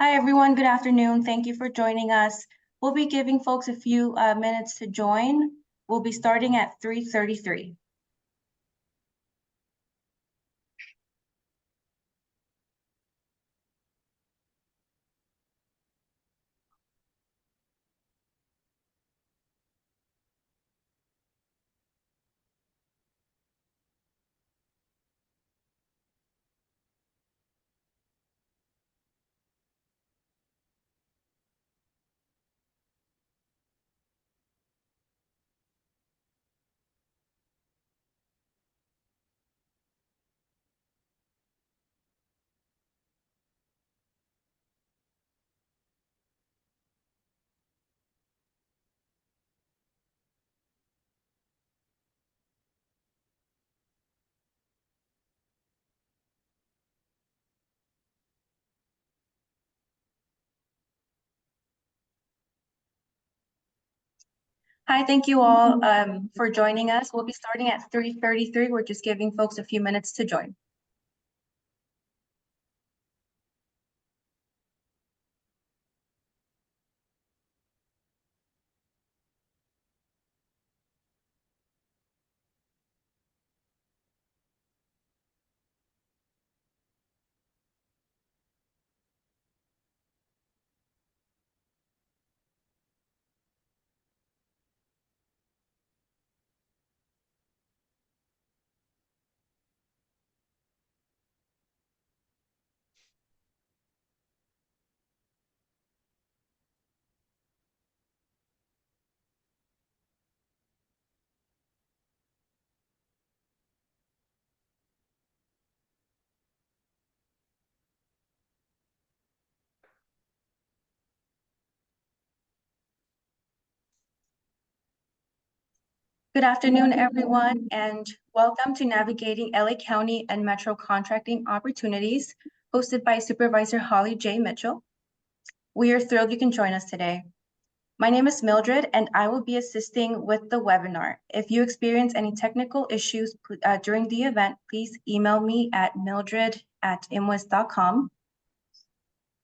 Hi, everyone. Good afternoon. Thank you for joining us. We'll be giving folks a few minutes to join. We'll be starting at 3:33. Hi, thank you all for joining us. We'll be starting at 3:33. We're just giving folks a few minutes to join. Good afternoon, everyone, and welcome to Navigating LA County and Metro Contracting Opportunities, hosted by Supervisor Holly J. Mitchell. We are thrilled you can join us today. My name is Mildred, and I will be assisting with the webinar. If you experience any technical issues during the event, please email me at mildred@imwis.com.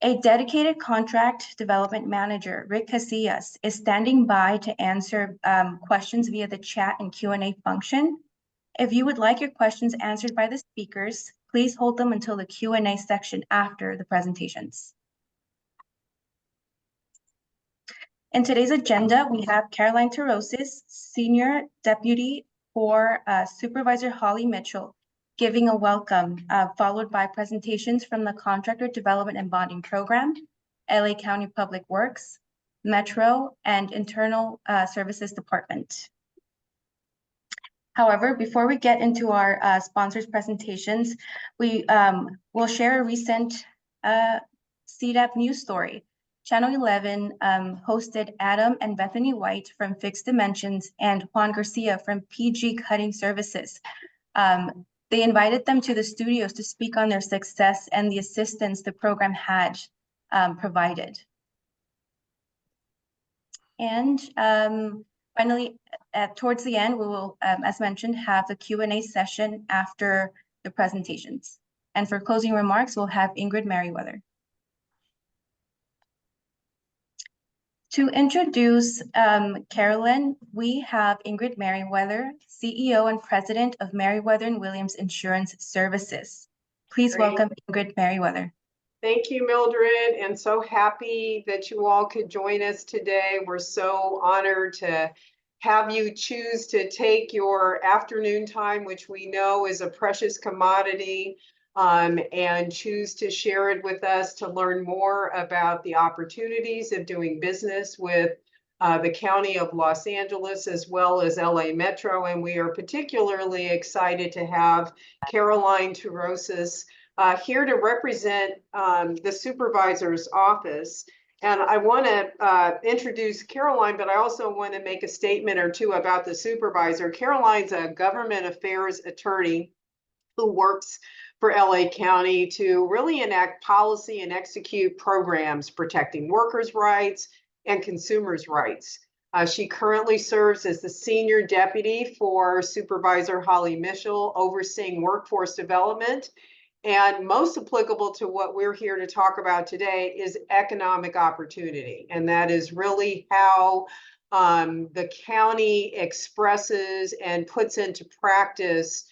A dedicated contract development manager, Rick Casillas, is standing by to answer questions via the chat and Q&A function. If you would like your questions answered by the speakers, please hold them until the Q&A section after the presentations. In today's agenda, we have Caroline Terrosis, Senior Deputy for Supervisor Holly Mitchell, giving a welcome, followed by presentations from the Contractor Development and Bonding Program, LA County Public Works, Metro, and Internal Services Department. However, before we get into our sponsors' presentations, we will share a recent CDAP news story. Channel 11 hosted Adam and Bethany White from Fixed Dimensions and Juan Garcia from PG Cutting Services. They invited them to the studios to speak on their success and the assistance the program had provided. And finally, towards the end, we will, as mentioned, have the Q&A session after the presentations. And for closing remarks, we'll have Ingrid Merriweather. To introduce Carolyn, we have Ingrid Merriweather, CEO and President of Merriweather & Williams Insurance Services. Please welcome Ingrid Merriweather. Thank you, Mildred, and so happy that you all could join us today. We're so honored to have you choose to take your afternoon time, which we know is a precious commodity, and choose to share it with us to learn more about the opportunities of doing business with the County of Los Angeles as well as LA Metro. And we are particularly excited to have Caroline Terrosis here to represent the supervisor's office. And I want to introduce Caroline, but I also want to make a statement or two about the supervisor. Caroline's a government affairs attorney who works for LA County to really enact policy and execute programs protecting workers' rights and consumers' rights. She currently serves as the senior deputy for Supervisor Holly Mitchell, overseeing workforce development And most applicable to what we're here to talk about today is economic opportunity. And that is really how the county expresses and puts into practice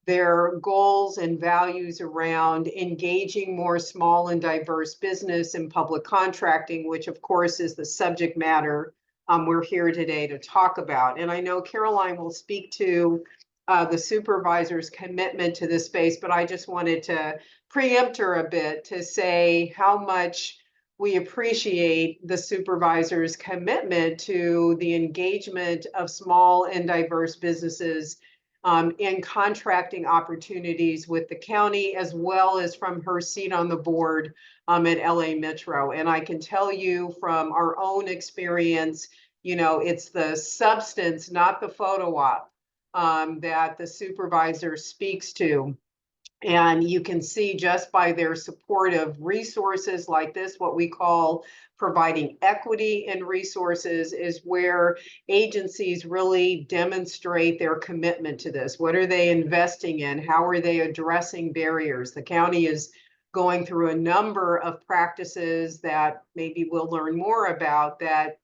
their goals and values around engaging more small and diverse business and public contracting, which of course is the subject matter we're here today to talk about. And I know Caroline will speak to the supervisor's commitment to this space, but I just wanted to preempt her a bit to say how much we appreciate the supervisor's commitment to the engagement of small and diverse businesses in contracting opportunities with the county, as well as from her seat on the board at LA Metro. And I can tell you from our own experience, it's the substance, not the photo op, that the supervisor speaks to. And you can see just by their support of resources like this, what we call providing equity in resources, is where agencies really demonstrate their commitment to this. What are they investing in? How are they addressing barriers? The county is going through a number of practices that maybe we'll learn more about that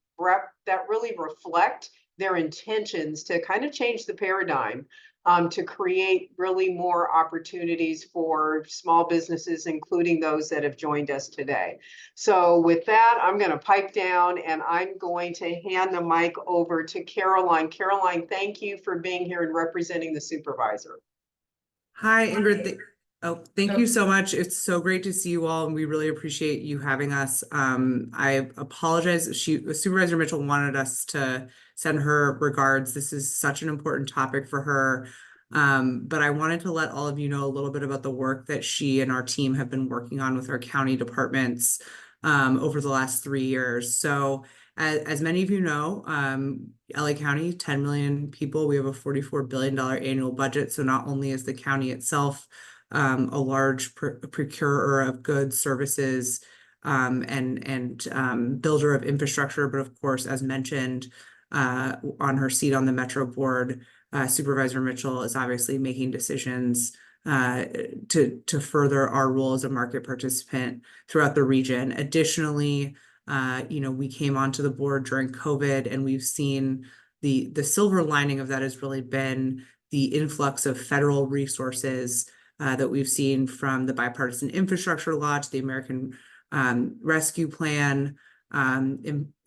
really reflect their intentions to kind of change the paradigm, to create really more opportunities for small businesses, including those that have joined us today. So with that, I'm going to pipe down and I'm going to hand the mic over to Caroline. Caroline, thank you for being here and representing the supervisor. Hi, Ingrid. Thank you so much. It's so great to see you all, and we really appreciate you having us. I apologize. Supervisor Mitchell wanted us to send her regards. This is such an important topic for her. But I wanted to let all of you know a little bit about the work that she and our team have been working on with our county departments over the last 3 years. So as many of you know, LA County, 10 million people, we have a $44 billion annual budget. So not only is the county itself a large procurer of goods, services, and builder of infrastructure, but of course, as mentioned, on her seat on the Metro board, Supervisor Mitchell is obviously making decisions to further our role as a market participant throughout the region. Additionally, we came onto the board during COVID, and we've seen the silver lining of that has really been the influx of federal resources that we've seen, from the Bipartisan Infrastructure Law to the American Rescue Plan,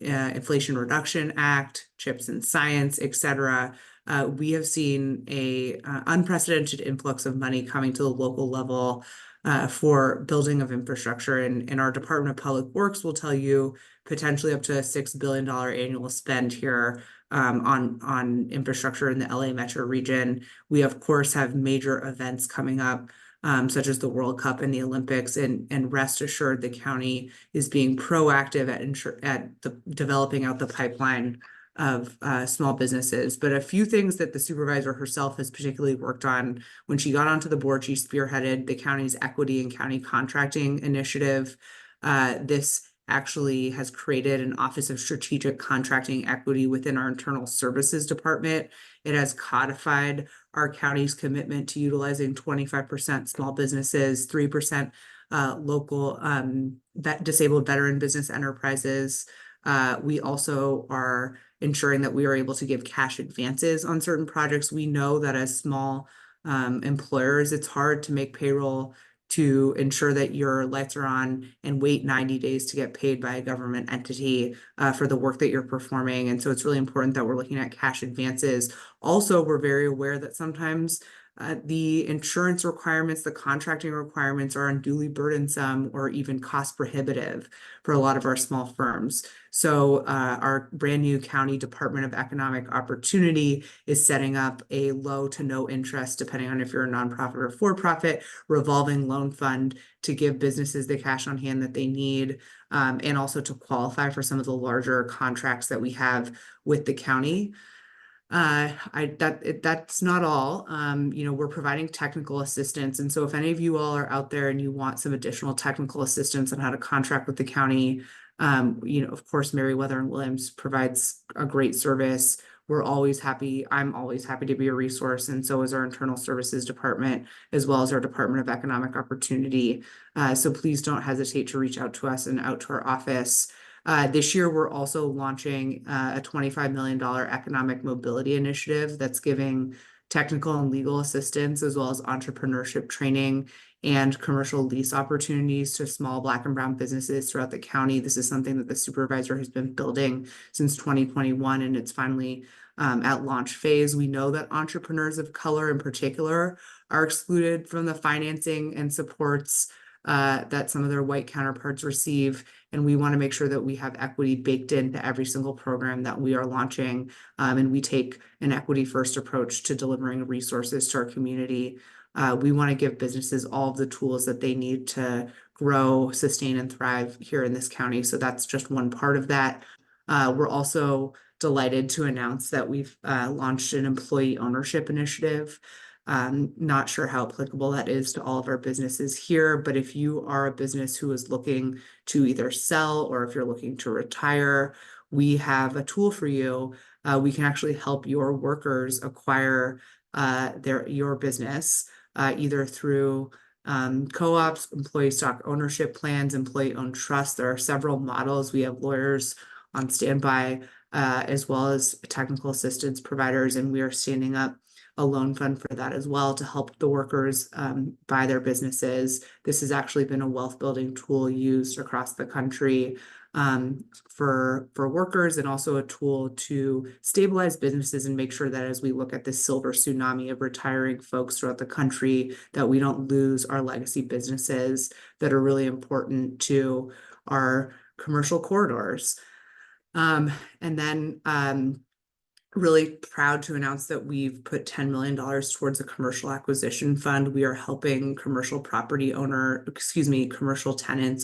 Inflation Reduction Act, CHIPS and Science, et cetera. We have seen a unprecedented influx of money coming to the local level for building of infrastructure. And our Department of Public Works will tell you potentially up to a $6 billion annual spend here on infrastructure in the LA Metro region. We, of course, have major events coming up, such as the World Cup and the Olympics, and rest assured the county is being proactive at developing out the pipeline of small businesses. But a few things that the supervisor herself has particularly worked on when she got onto the board: she spearheaded the county's equity and county contracting initiative. This actually has created an Office of Strategic Contracting Equity within our Internal Services Department. It has codified our county's commitment to utilizing 25% small businesses, 3% local disabled veteran business enterprises. We also are ensuring that we are able to give cash advances on certain projects. We know that as small employers, it's hard to make payroll, to ensure that your lights are on, and wait 90 days to get paid by a government entity for the work that you're performing. And so it's really important that we're looking at cash advances. Also, we're very aware that sometimes the insurance requirements, the contracting requirements are unduly burdensome or even cost prohibitive for a lot of our small firms. So our brand new County Department of Economic Opportunity is setting up a low to no interest, depending on if you're a nonprofit or for-profit, revolving loan fund to give businesses the cash on hand that they need, and also to qualify for some of the larger contracts that we have with the county. That's not all. We're providing technical assistance. And so if any of you all are out there and you want some additional technical assistance on how to contract with the county, of course, Meriwether and Williams provides a great service. we're always happy. I'm always happy to be a resource, and so is our internal services department, as well as our Department of Economic Opportunity. So please don't hesitate to reach out to us and out to our office. This year, we're also launching a $25 million economic mobility initiative that's giving technical and legal assistance, as well as entrepreneurship training and commercial lease opportunities to small Black and brown businesses throughout the county. This is something that the supervisor has been building since 2021, and it's finally at launch phase. We know that entrepreneurs of color in particular are excluded from the financing and supports that some of their white counterparts receive. And we want to make sure that we have equity baked into every single program that we are launching. And we take an equity first approach to delivering resources to our community. We want to give businesses all of the tools that they need to grow, sustain, and thrive here in this county. So that's just one part of that. We're also delighted to announce that we've launched an employee ownership initiative. Not sure how applicable that is to all of our businesses here, but if you are a business who is looking to either sell or if you're looking to retire, we have a tool for you. We can actually help your workers acquire your business either through co-ops, employee stock ownership plans, employee-owned trust. There are several models. We have lawyers on standby as well as technical assistance providers, and we are standing up a loan fund for that as well to help the workers buy their businesses. This has actually been a wealth building tool used across the country for workers, and also a tool to stabilize businesses and make sure that as we look at this silver tsunami of retiring folks throughout the country, that we don't lose our legacy businesses that are really important to our commercial corridors. And then really proud to announce that we've put $10 million towards a commercial acquisition fund. We are helping commercial tenants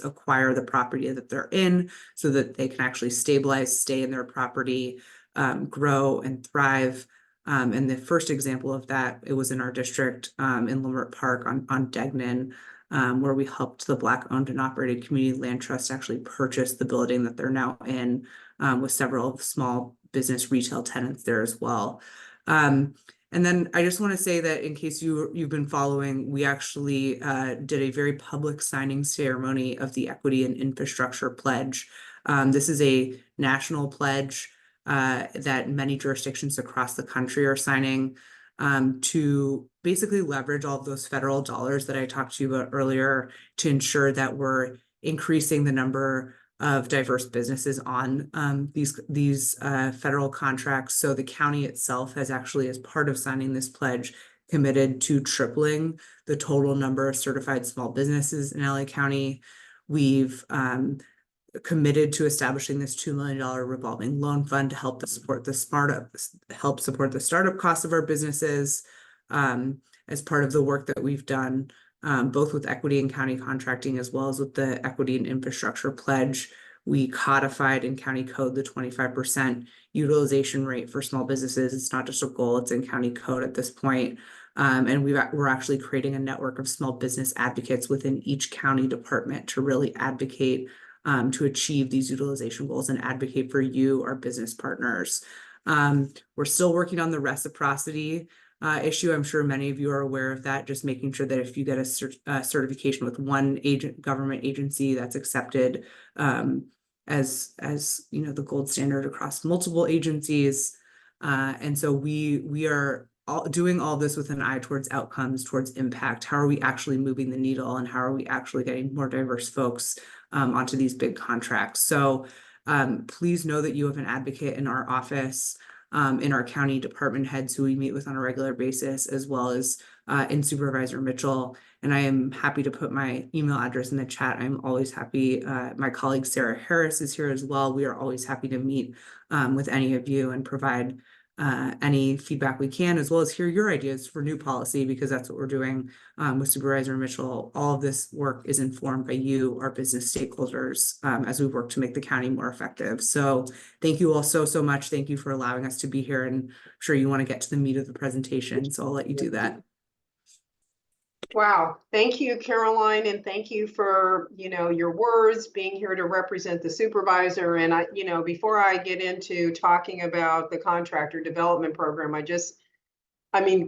acquire the property that they're in so that they can actually stabilize, stay in their property, grow and thrive. And the first example of that, it was in our district in Leimert Park on Degnan, where we helped the Black owned and operated community land trust actually purchase the building that they're now in, with several small business retail tenants there as well. And then I just want to say that in case you've been following, we actually did a very public signing ceremony of the Equity and Infrastructure Pledge. This is a national pledge that many jurisdictions across the country are signing to basically leverage all of those federal dollars that I talked to you about earlier to ensure that we're increasing the number of diverse businesses on these federal contracts. So the county itself has actually, as part of signing this pledge, committed to tripling the total number of certified small businesses in LA County. We've committed to establishing this $2 million revolving loan fund to help support the startup costs of our businesses as part of the work that we've done. Both with equity and county contracting, as well as with the Equity and Infrastructure Pledge. We codified in county code the 25% utilization rate for small businesses. It's not just a goal, it's in county code at this point. And we're actually creating a network of small business advocates within each county department to really advocate to achieve these utilization goals and advocate for you, our business partners. We're still working on the reciprocity issue. I'm sure many of you are aware of that, just making sure that if you get a certification with one government agency, that's accepted as the gold standard across multiple agencies. And so we are doing all this with an eye towards outcomes, towards impact. How are we actually moving the needle, and how are we actually getting more diverse folks onto these big contracts? So please know that you have an advocate in our office, in our county department heads who we meet with on a regular basis, as well as in Supervisor Mitchell. And I am happy to put my email address in the chat. I'm always happy. My colleague Sarah Harris is here as well. We are always happy to meet with any of you and provide any feedback we can, as well as hear your ideas for new policy, because that's what we're doing with Supervisor Mitchell. All of this work is informed by you, our business stakeholders, as we work to make the county more effective. So thank you all so much. Thank you for allowing us to be here, and I'm sure you want to get to the meat of the presentation, so I'll let you do that. Wow. Thank you, Caroline, and thank you for, your words, being here to represent the supervisor. And before I get into talking about the contractor development program,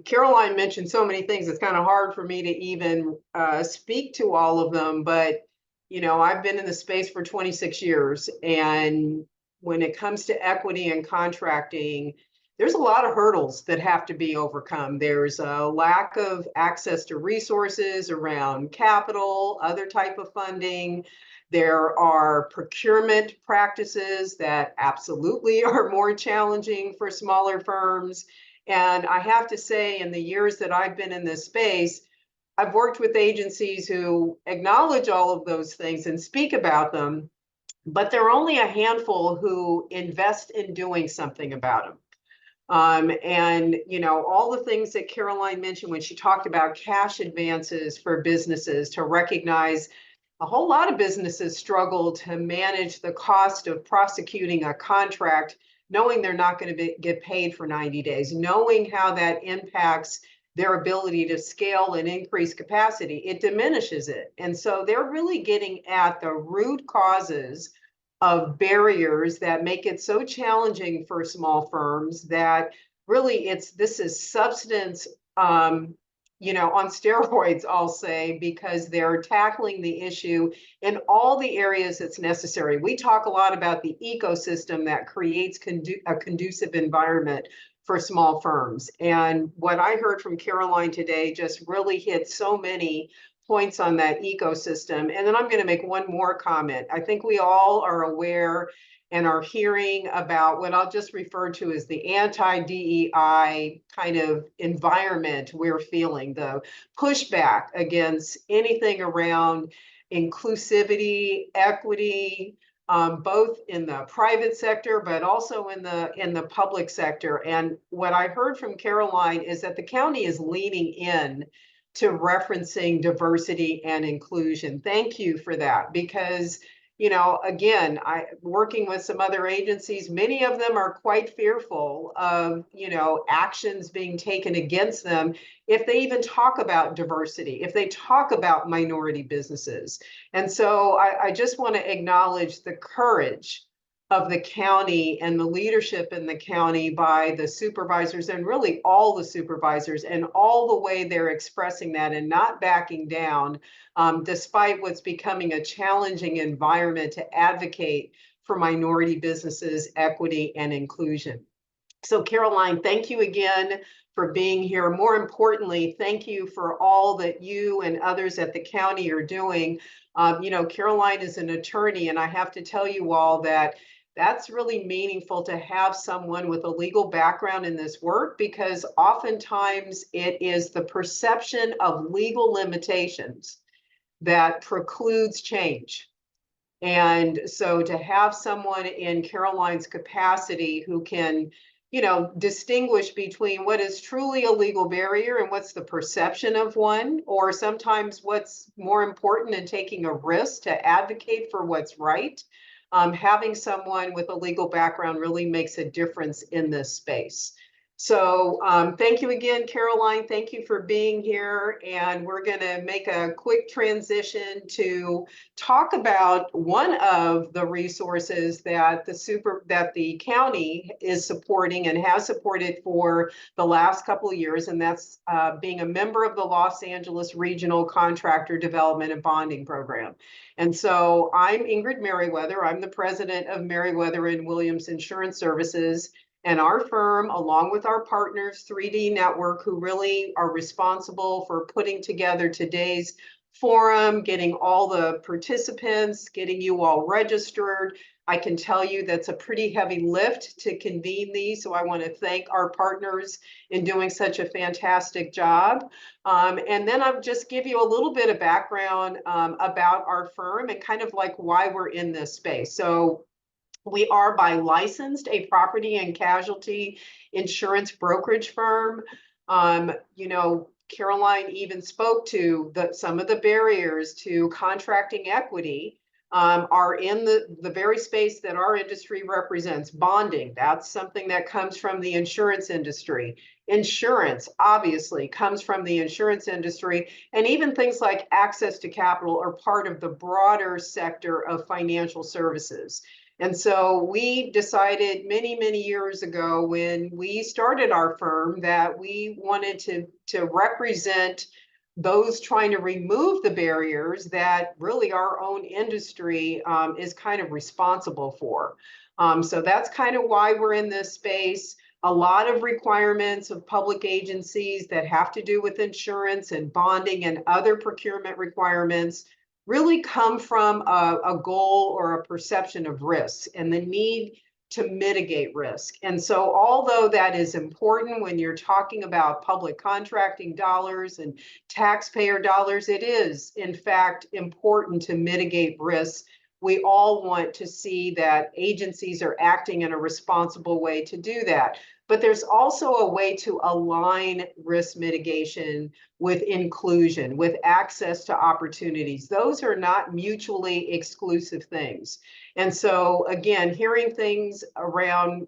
Caroline mentioned so many things. It's kind of hard for me to even speak to all of them, but I've been in the space for 26 years, and when it comes to equity and contracting, there's a lot of hurdles that have to be overcome. There's a lack of access to resources around capital, other type of funding. There are procurement practices that absolutely are more challenging for smaller firms. And I have to say, in the years that I've been in this space, I've worked with agencies who acknowledge all of those things and speak about them, but there are only a handful who invest in doing something about them. And all the things that Caroline mentioned when she talked about cash advances for businesses, to recognize a whole lot of businesses struggle to manage the cost of prosecuting a contract, knowing they're not going to get paid for 90 days, knowing how that impacts their ability to scale and increase capacity. It diminishes it. And so they're really getting at the root causes of barriers that make it so challenging for small firms that really this is substance on steroids, I'll say, because they're tackling the issue in all the areas that's necessary. We talk a lot about the ecosystem that creates a conducive environment for small firms. And what I heard from Caroline today just really hit so many points on that ecosystem. And then I'm going to make one more comment. I think we all are aware and are hearing about what I'll just refer to as the anti-DEI kind of environment we're feeling, the pushback against anything around inclusivity, equity, both in the private sector, but also in the public sector. And what I heard from Caroline is that the county is leaning in to referencing diversity and inclusion. Thank you for that, because again, working with some other agencies, many of them are quite fearful of, actions being taken against them if they even talk about diversity, if they talk about minority businesses. And so I just want to acknowledge the courage of the county and the leadership in the county by the supervisors, and really all the supervisors, and all the way they're expressing that and not backing down, despite what's becoming a challenging environment to advocate for minority businesses, equity, and inclusion. So Caroline, thank you again for being here. More importantly, thank you for all that you and others at the county are doing. Caroline is an attorney, and I have to tell you all that that's really meaningful to have someone with a legal background in this work, because oftentimes it is the perception of legal limitations that precludes change. And so to have someone in Caroline's capacity who can, distinguish between what is truly a legal barrier and what's the perception of one, or sometimes what's more important in taking a risk to advocate for what's right. Having someone with a legal background really makes a difference in this space. So thank you again, Caroline. Thank you for being here. And we're going to make a quick transition to talk about one of the resources that the county is supporting and has supported for the last couple of years, and that's being a member of the Los Angeles Regional Contractor Development and Bonding Program. And so I'm Ingrid Merriweather. I'm the president of Merriweather and Williams Insurance Services. And our firm, along with our partners, 3D Network, who really are responsible for putting together today's forum, getting all the participants, getting you all registered. I can tell you that's a pretty heavy lift to convene these. So I want to thank our partners in doing such a fantastic job. And then I'll just give you a little bit of background about our firm and kind of like why we're in this space. So we are by licensed a property and casualty insurance brokerage firm. Caroline even spoke to some of the barriers to contracting equity are in the very space that our industry represents. Bonding, that's something that comes from the insurance industry. Insurance, obviously, comes from the insurance industry. And even things like access to capital are part of the broader sector of financial services. And so we decided many, many years ago when we started our firm that we wanted to represent those trying to remove the barriers that really our own industry is kind of responsible for. So that's kind of why we're in this space. A lot of requirements of public agencies that have to do with insurance and bonding and other procurement requirements really come from a goal or a perception of risk and the need to mitigate risk. And so although that is important when you're talking about public contracting dollars and taxpayer dollars, it is in fact important to mitigate risks. We all want to see that agencies are acting in a responsible way to do that. But there's also a way to align risk mitigation with inclusion, with access to opportunities. Those are not mutually exclusive things. And so, again, hearing things around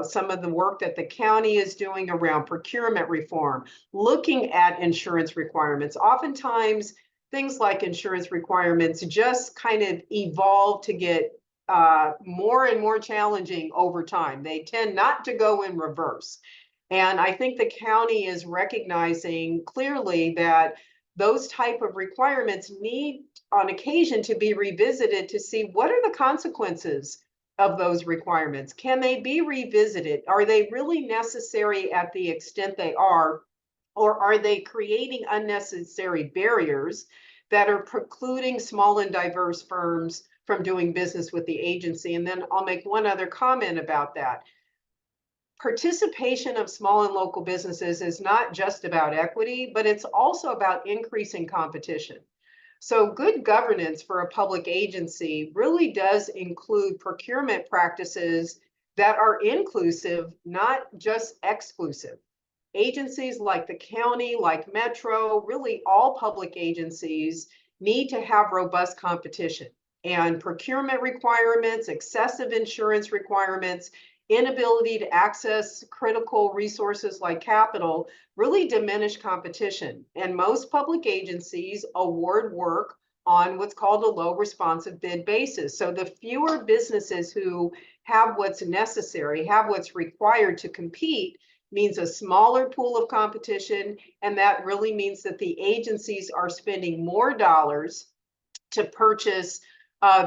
some of the work that the county is doing around procurement reform, looking at insurance requirements, oftentimes things like insurance requirements just kind of evolve to get more and more challenging over time. They tend not to go in reverse. And I think the county is recognizing clearly that those type of requirements need on occasion to be revisited to see what are the consequences of those requirements. Can they be revisited? Are they really necessary at the extent they are? Or are they creating unnecessary barriers that are precluding small and diverse firms from doing business with the agency? And then I'll make one other comment about that. Participation of small and local businesses is not just about equity, but it's also about increasing competition. So good governance for a public agency really does include procurement practices that are inclusive, not just exclusive. Agencies like the county, like Metro, really all public agencies need to have robust competition. And procurement requirements, excessive insurance requirements, inability to access critical resources like capital really diminish competition. And most public agencies award work on what's called a low responsive bid basis. So the fewer businesses who have what's necessary, have what's required to compete, means a smaller pool of competition. And that really means that the agencies are spending more dollars to purchase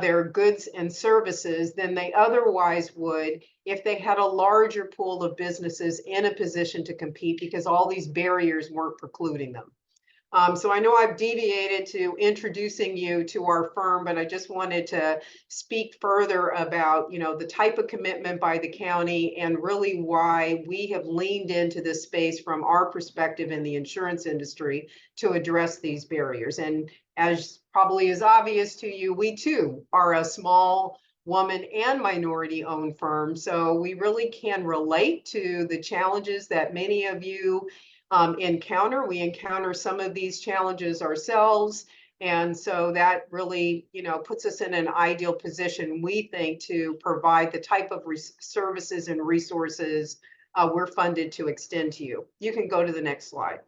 their goods and services than they otherwise would if they had a larger pool of businesses in a position to compete because all these barriers weren't precluding them. So I know I've deviated to introducing you to our firm, but I just wanted to speak further about, the type of commitment by the county and really why we have leaned into this space from our perspective in the insurance industry to address these barriers. And as probably is obvious to you, we too are a small woman and minority owned firm. So we really can relate to the challenges that many of you encounter. We encounter some of these challenges ourselves. And so that really, puts us in an ideal position, we think, to provide the type of services and resources we're funded to extend to you. You can go to the next slide.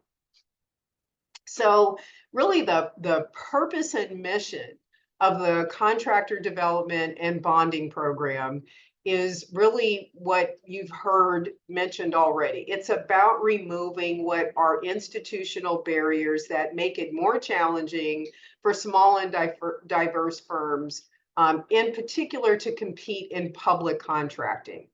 So really the purpose and mission of the contractor development and bonding program is really what you've heard mentioned already. It's about removing what are institutional barriers that make it more challenging for small and diverse firms, in particular to compete in public contracting.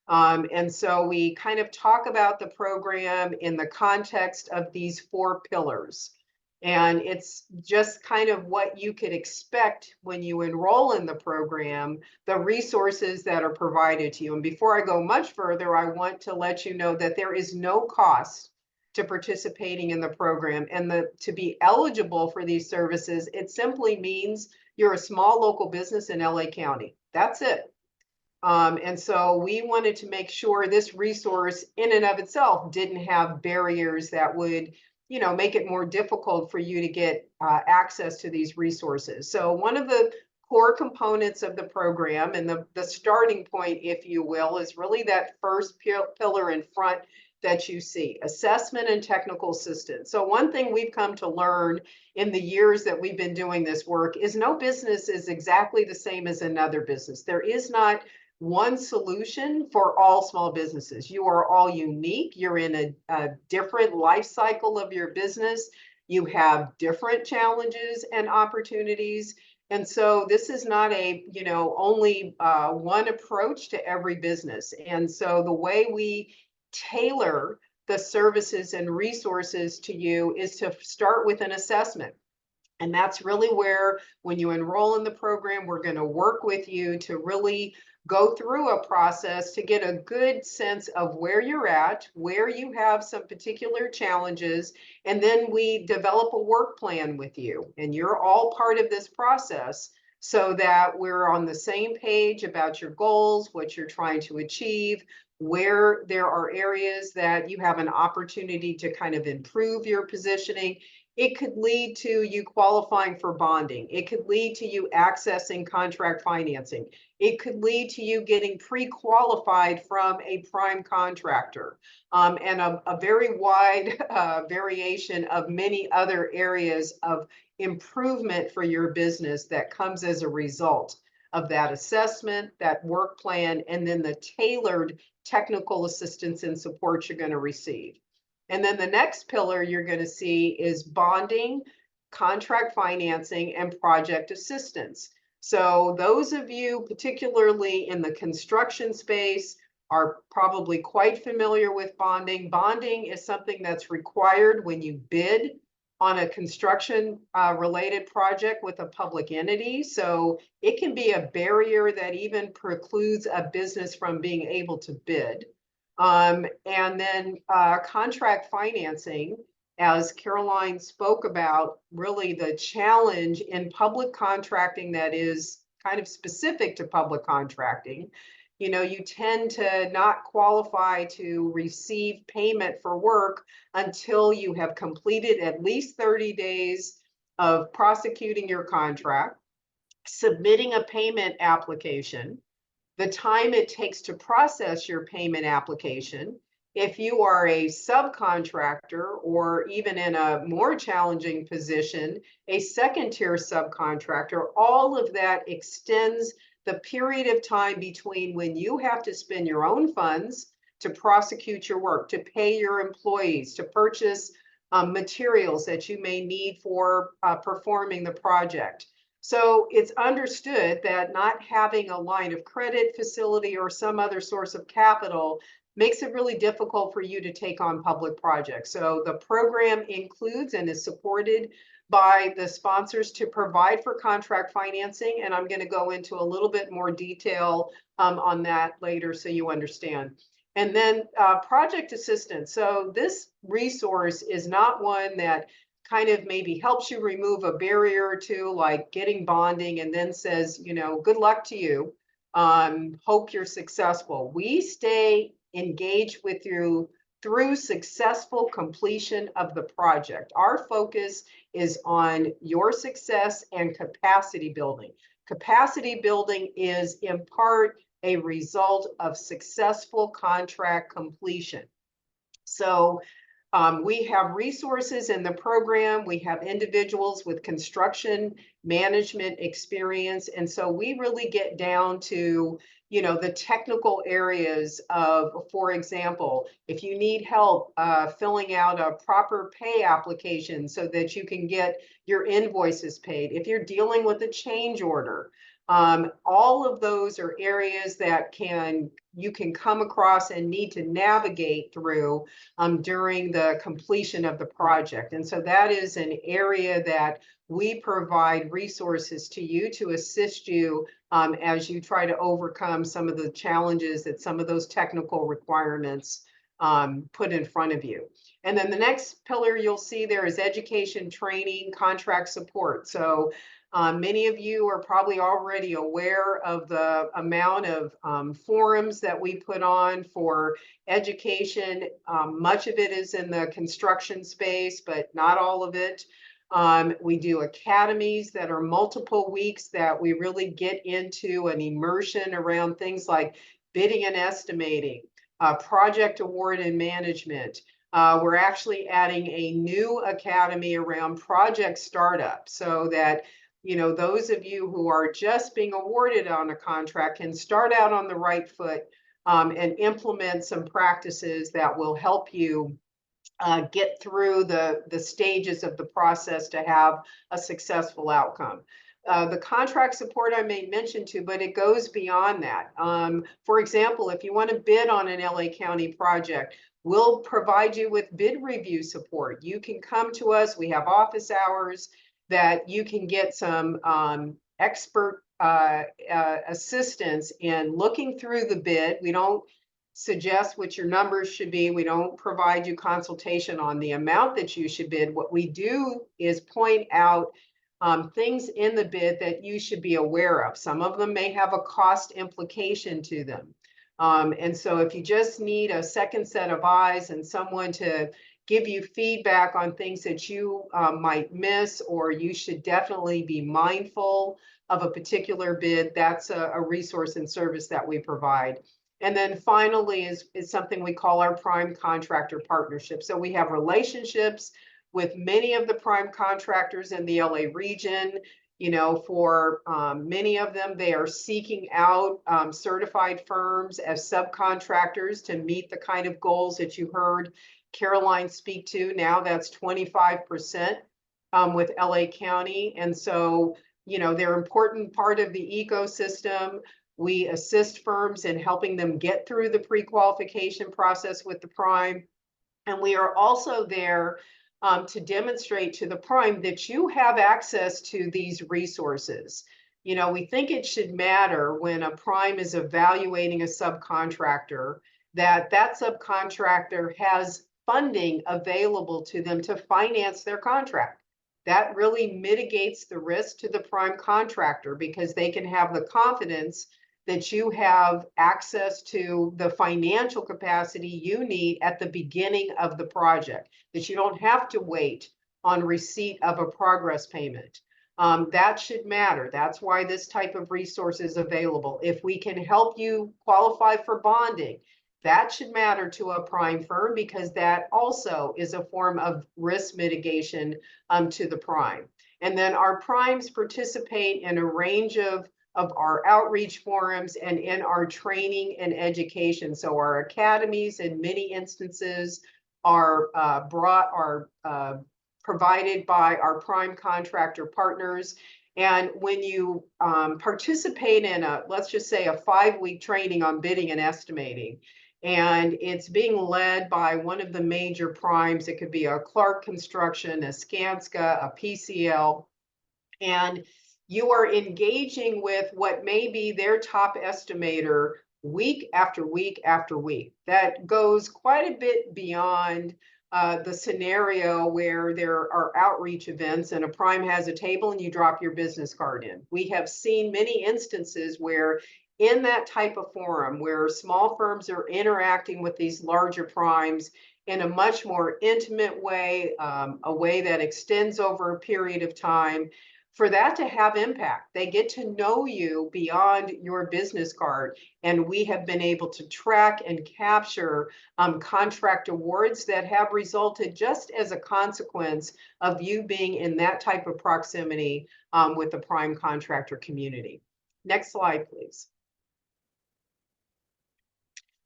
And so we kind of talk about the program in the context of these 4 pillars. And it's just kind of what you could expect when you enroll in the program, the resources that are provided to you. And before I go much further, I want to let you know that there is no cost to participating in the program. And to be eligible for these services, it simply means you're a small local business in LA County. That's it. And so we wanted to make sure this resource in and of itself didn't have barriers that would make it more difficult for you to get access to these resources. So one of the core components of the program, and the starting point, if you will, is really that first pillar in front that you see, assessment and technical assistance. So one thing we've come to learn in the years that we've been doing this work is no business is exactly the same as another business. There is not one solution for all small businesses. You are all unique. You're in a different life cycle of your business. You have different challenges and opportunities. And so this is not a, only one approach to every business. And so the way we tailor the services and resources to you is to start with an assessment. And that's really where, when you enroll in the program, we're going to work with you to really go through a process to get a good sense of where you're at, where you have some particular challenges, and then we develop a work plan with you. And you're all part of this process so that we're on the same page about your goals, what you're trying to achieve, where there are areas that you have an opportunity to kind of improve your positioning. It could lead to you qualifying for bonding. It could lead to you accessing contract financing. It could lead to you getting pre-qualified from a prime contractor, and a very wide variation of many other areas of improvement for your business that comes as a result of that assessment, that work plan, and then the tailored technical assistance and support you're going to receive. And then the next pillar you're going to see is bonding, contract financing, and project assistance. So those of you, particularly in the construction space, are probably quite familiar with bonding. Bonding is something that's required when you bid on a construction related project with a public entity. So it can be a barrier that even precludes a business from being able to bid. And then contract financing, as Caroline spoke about, really the challenge in public contracting that is kind of specific to public contracting. You tend to not qualify to receive payment for work until you have completed at least 30 days of prosecuting your contract, submitting a payment application, the time it takes to process your payment application. If you are a subcontractor, or even in a more challenging position, a second-tier subcontractor, all of that extends the period of time between when you have to spend your own funds to prosecute your work, to pay your employees, to purchase materials that you may need for performing the project. So it's understood that not having a line of credit facility or some other source of capital makes it really difficult for you to take on public projects. So the program includes and is supported by the sponsors to provide for contract financing. And I'm going to go into a little bit more detail on that later so you understand. And then project assistance. So this resource is not one that kind of maybe helps you remove a barrier or two, like getting bonding, and then says, good luck to you. Hope you're successful. We stay engaged with you through successful completion of the project. Our focus is on your success and capacity building. Capacity building is in part a result of successful contract completion. So we have resources in the program. We have individuals with construction management experience. And so we really get down to, the technical areas of, for example, if you need help filling out a proper pay application so that you can get your invoices paid, if you're dealing with a change order, all of those are areas that you can come across and need to navigate through during the completion of the project. And so that is an area that we provide resources to you to assist you as you try to overcome some of the challenges that some of those technical requirements put in front of you. And then the next pillar you'll see there is education, training, contract support. So many of you are probably already aware of the amount of forums that we put on for education. Much of it is in the construction space, but not all of it. We do academies that are multiple weeks that we really get into an immersion around things like bidding and estimating, project award and management. We're actually adding a new academy around project startup so that those of you who are just being awarded on a contract can start out on the right foot and implement some practices that will help you get through the stages of the process to have a successful outcome. The contract support I made mention to, but it goes beyond that. For example, if you want to bid on an LA County project, we'll provide you with bid review support. You can come to us. We have office hours that you can get some expert assistance in looking through the bid. We don't suggest what your numbers should be. We don't provide you consultation on the amount that you should bid. What we do is point out things in the bid that you should be aware of. Some of them may have a cost implication to them. And so if you just need a second set of eyes and someone to give you feedback on things that you might miss, or you should definitely be mindful of a particular bid, that's a resource and service that we provide. And then finally is something we call our prime contractor partnership. So we have relationships with many of the prime contractors in the LA region. For many of them, they are seeking out certified firms as subcontractors to meet the kind of goals that you heard Caroline speak to. Now that's 25% with LA County. And so, they're an important part of the ecosystem. We assist firms in helping them get through the pre-qualification process with the prime. And we are also there to demonstrate to the prime that you have access to these resources. We think it should matter when a prime is evaluating a subcontractor that subcontractor has funding available to them to finance their contract. That really mitigates the risk to the prime contractor because they can have the confidence that you have access to the financial capacity you need at the beginning of the project, that you don't have to wait on receipt of a progress payment. That should matter. That's why this type of resource is available. If we can help you qualify for bonding, that should matter to a prime firm because that also is a form of risk mitigation to the prime. And then our primes participate in a range of our outreach forums and in our training and education. So our academies in many instances are provided by our prime contractor partners. And when you participate in let's just say a 5-week training on bidding and estimating, and it's being led by one of the major primes, it could be a Clark Construction, a Skanska, a PCL, and you are engaging with what may be their top estimator week after week after week. That goes quite a bit beyond the scenario where there are outreach events and a prime has a table and you drop your business card in. We have seen many instances where in that type of forum where small firms are interacting with these larger primes in a much more intimate way, a way that extends over a period of time, for that to have impact. They get to know you beyond your business card. And we have been able to track and capture contract awards that have resulted just as a consequence of you being in that type of proximity with the prime contractor community. Next slide, please.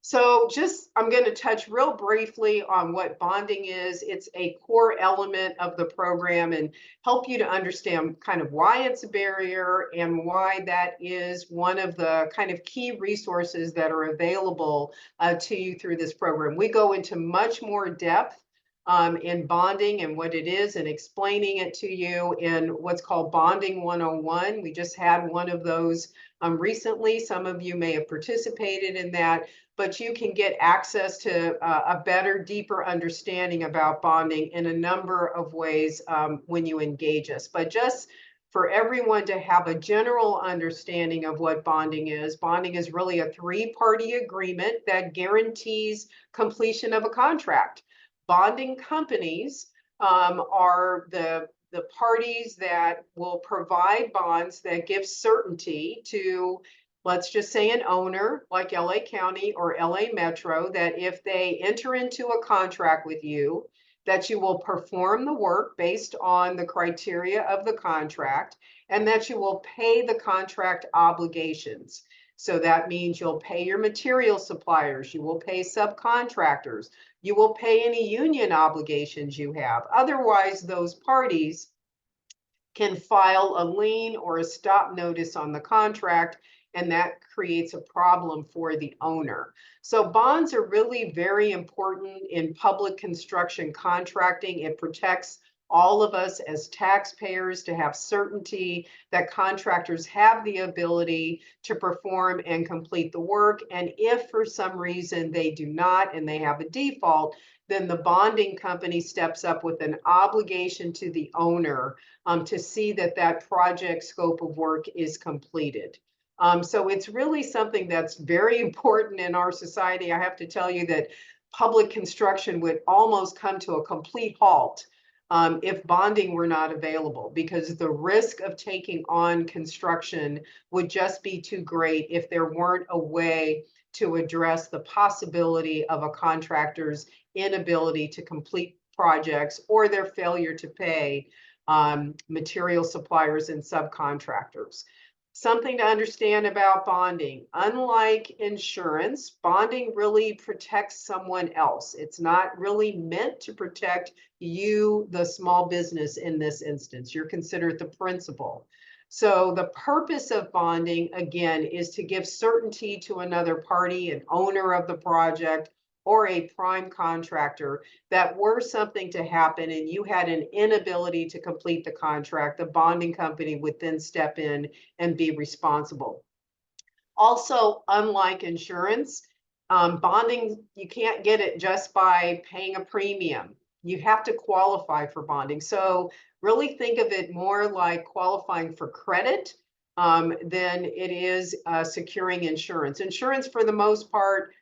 So I'm going to touch real briefly on what bonding is. It's a core element of the program and help you to understand kind of why it's a barrier and why that is one of the kind of key resources that are available to you through this program. We go into much more depth in bonding and what it is and explaining it to you in what's called Bonding 101. We just had one of those recently. Some of you may have participated in that, but you can get access to a better, deeper understanding about bonding in a number of ways when you engage us. But just for everyone to have a general understanding of what bonding is really a 3-party agreement that guarantees completion of a contract. Bonding companies are the the parties that will provide bonds that give certainty to, let's just say, an owner like LA County or LA Metro, that if they enter into a contract with you, that you will perform the work based on the criteria of the contract, and that you will pay the contract obligations. So that means you'll pay your material suppliers, you will pay subcontractors, you will pay any union obligations you have. Otherwise, those parties can file a lien or a stop notice on the contract, and that creates a problem for the owner. So bonds are really very important in public construction contracting. It protects all of us as taxpayers to have certainty that contractors have the ability to perform and complete the work. And if for some reason they do not and they have a default, then the bonding company steps up with an obligation to the owner to see that that project scope of work is completed. So it's really something that's very important in our society. I have to tell you that public construction would almost come to a complete halt if bonding were not available, because the risk of taking on construction would just be too great if there weren't a way to address the possibility of a contractor's inability to complete projects or their failure to pay material suppliers and subcontractors. Something to understand about bonding: unlike insurance, bonding really protects someone else. It's not really meant to protect you, the small business in this instance. You're considered the principal. So the purpose of bonding, again, is to give certainty to another party, an owner of the project, or a prime contractor, that were something to happen and you had an inability to complete the contract, the bonding company would then step in and be responsible. Also, unlike insurance, bonding, you can't get it just by paying a premium. You have to qualify for bonding. So really think of it more like qualifying for credit than it is securing insurance. Insurance, for the most part,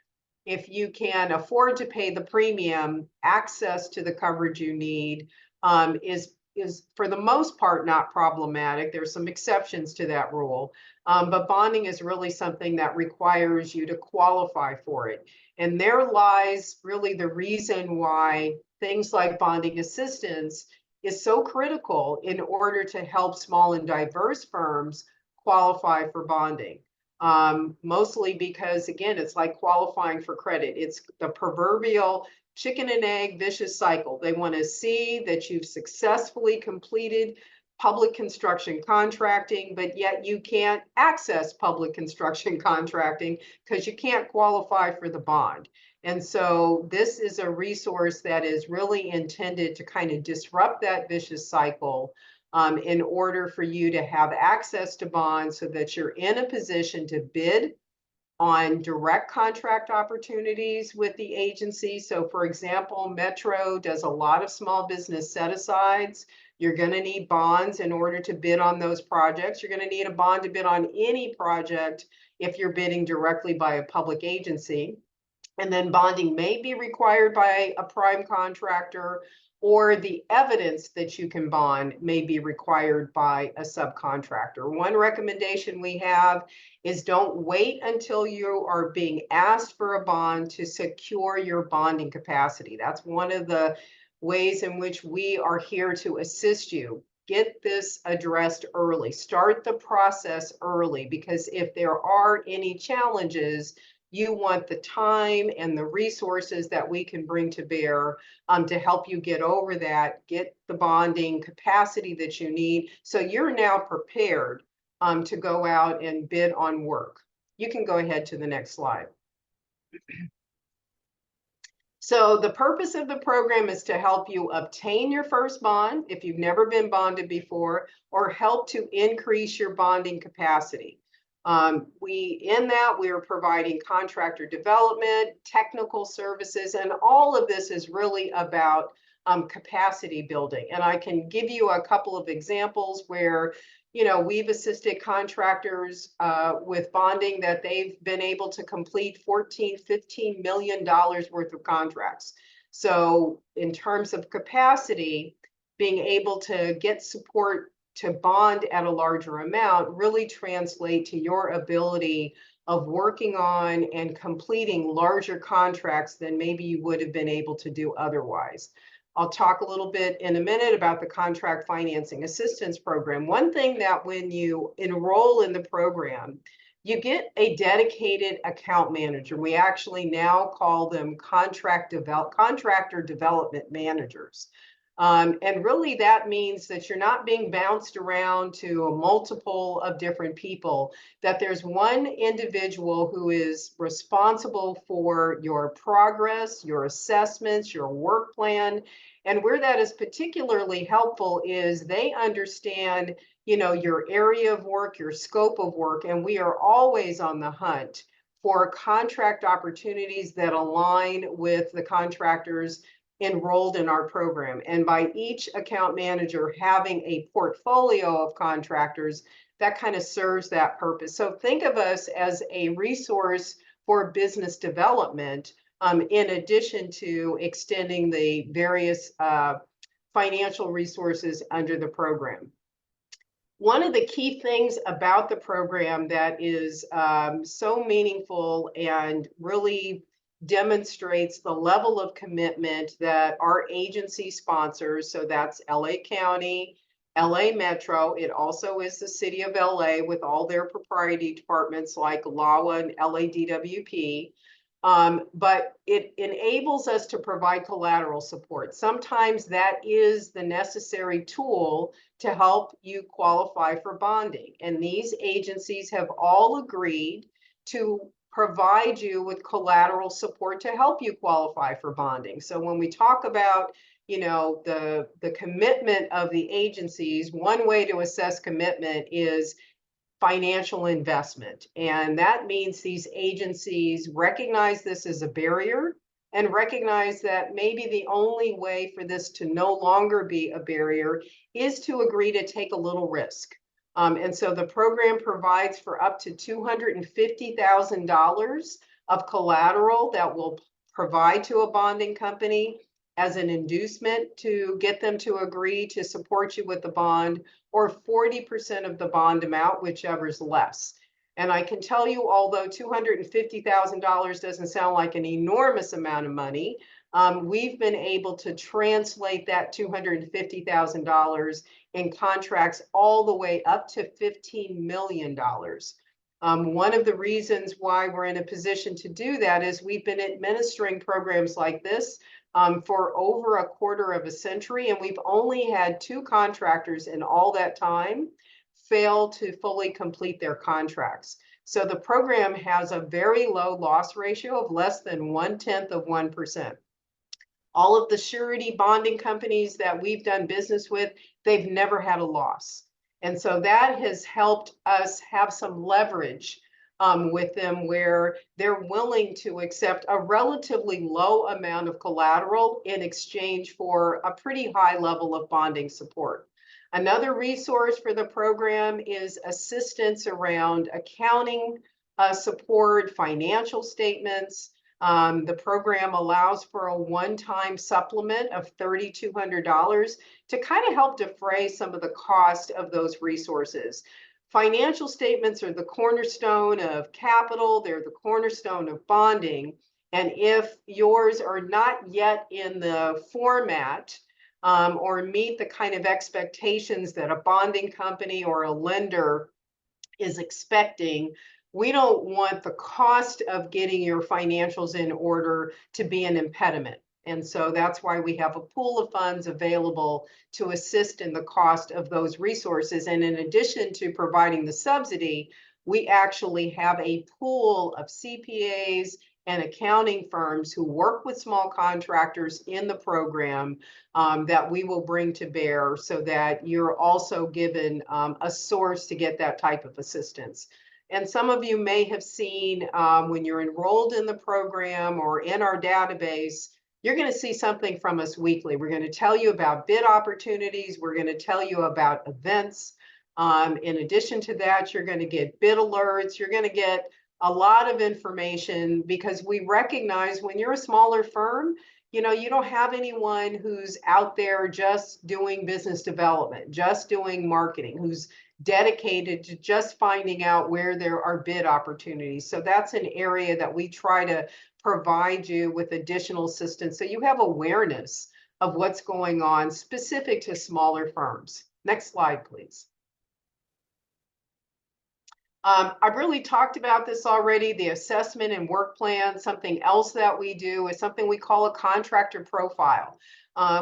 if you can afford to pay the premium, access to the coverage you need is for the most part not problematic. There's some exceptions to that rule, but bonding is really something that requires you to qualify for it. And there lies really the reason why things like bonding assistance is so critical in order to help small and diverse firms qualify for bonding. Mostly because, again, it's like qualifying for credit. It's the proverbial chicken and egg vicious cycle. They want to see that you've successfully completed public construction contracting, but yet you can't access public construction contracting because you can't qualify for the bond. And so this is a resource that is really intended to kind of disrupt that vicious cycle in order for you to have access to bonds so that you're in a position to bid on direct contract opportunities with the agency. So for example, Metro does a lot of small business set-asides. You're going to need bonds in order to bid on those projects. You're going to need a bond to bid on any project if you're bidding directly by a public agency. And then bonding may be required by a prime contractor, or the evidence that you can bond may be required by a subcontractor. One recommendation we have is don't wait until you are being asked for a bond to secure your bonding capacity. That's one of the ways in which we are here to assist you. Get this addressed early. Start the process early, because if there are any challenges, you want the time and the resources that we can bring to bear to help you get over that, get the bonding capacity that you need, so you're now prepared to go out and bid on work. You can go ahead to the next slide. So the purpose of the program is to help you obtain your first bond if you've never been bonded before, or help to increase your bonding capacity. In that we are providing contractor development, technical services, and all of this is really about capacity building. And I can give you a couple of examples where, you know, we've assisted contractors with bonding that they've been able to complete $14–15 million worth of contracts. So in terms of capacity, being able to get support to bond at a larger amount really translate to your ability of working on and completing larger contracts than maybe you would have been able to do otherwise. I'll talk a little bit in a minute about the Contract Financing Assistance Program. One thing that when you enroll in the program, you get a dedicated account manager. We actually now call them contractor development managers. And really that means that you're not being bounced around to a multiple of different people, that there's one individual who is responsible for your progress, your assessments, your work plan. And where that is particularly helpful is they understand, you know, your area of work, your scope of work, and we are always on the hunt for contract opportunities that align with the contractors enrolled in our program. And by each account manager having a portfolio of contractors, that kind of serves that purpose. So think of us as a resource for business development, in addition to extending the various financial resources under the program. One of the key things about the program that is so meaningful and really demonstrates the level of commitment that our agency sponsors, so that's LA County, LA Metro, it also is the city of LA with all their propriety departments like LAWA and LADWP, but it enables us to provide collateral support. Sometimes that is the necessary tool to help you qualify for bonding. And these agencies have all agreed to provide you with collateral support to help you qualify for bonding. So when we talk about, you know, the commitment of the agencies, one way to assess commitment is financial investment. And that means these agencies recognize this as a barrier and recognize that maybe the only way for this to no longer be a barrier is to agree to take a little risk. And so the program provides for up to $250,000 of collateral that will provide to a bonding company as an inducement to get them to agree to support you with the bond, or 40% of the bond amount, whichever's less. And I can tell you, although $250,000 doesn't sound like an enormous amount of money, we've been able to translate that $250,000 in contracts all the way up to $15 million. One of the reasons why we're in a position to do that is we've been administering programs like this for over a quarter of a century, and we've only had 2 contractors in all that time fail to fully complete their contracts. So the program has a very low loss ratio of less than 0.1%. All of the surety bonding companies that we've done business with, they've never had a loss. And so that has helped us have some leverage with them where they're willing to accept a relatively low amount of collateral in exchange for a pretty high level of bonding support. Another resource for the program is assistance around accounting support, financial statements. The program allows for a one-time supplement of $3,200 to kind of help defray some of the cost of those resources. Financial statements are the cornerstone of capital, they're the cornerstone of bonding. And if yours are not yet in the format or meet the kind of expectations that a bonding company or a lender is expecting, we don't want the cost of getting your financials in order to be an impediment. And so that's why we have a pool of funds available to assist in the cost of those resources. And in addition to providing the subsidy, we actually have a pool of CPAs and accounting firms who work with small contractors in the program that we will bring to bear so that you're also given a source to get that type of assistance. And some of you may have seen when you're enrolled in the program or in our database, you're going to see something from us weekly. We're going to tell you about bid opportunities. We're going to tell you about events. In addition to that, you're going to get bid alerts. You're going to get a lot of information because we recognize when you're a smaller firm, you know, you don't have anyone who's out there just doing business development, just doing marketing, who's dedicated to just finding out where there are bid opportunities. So that's an area that we try to provide you with additional assistance so you have awareness of what's going on specific to smaller firms. Next slide, please. I've really talked about this already, the assessment and work plan. Something else that we do is something we call a contractor profile.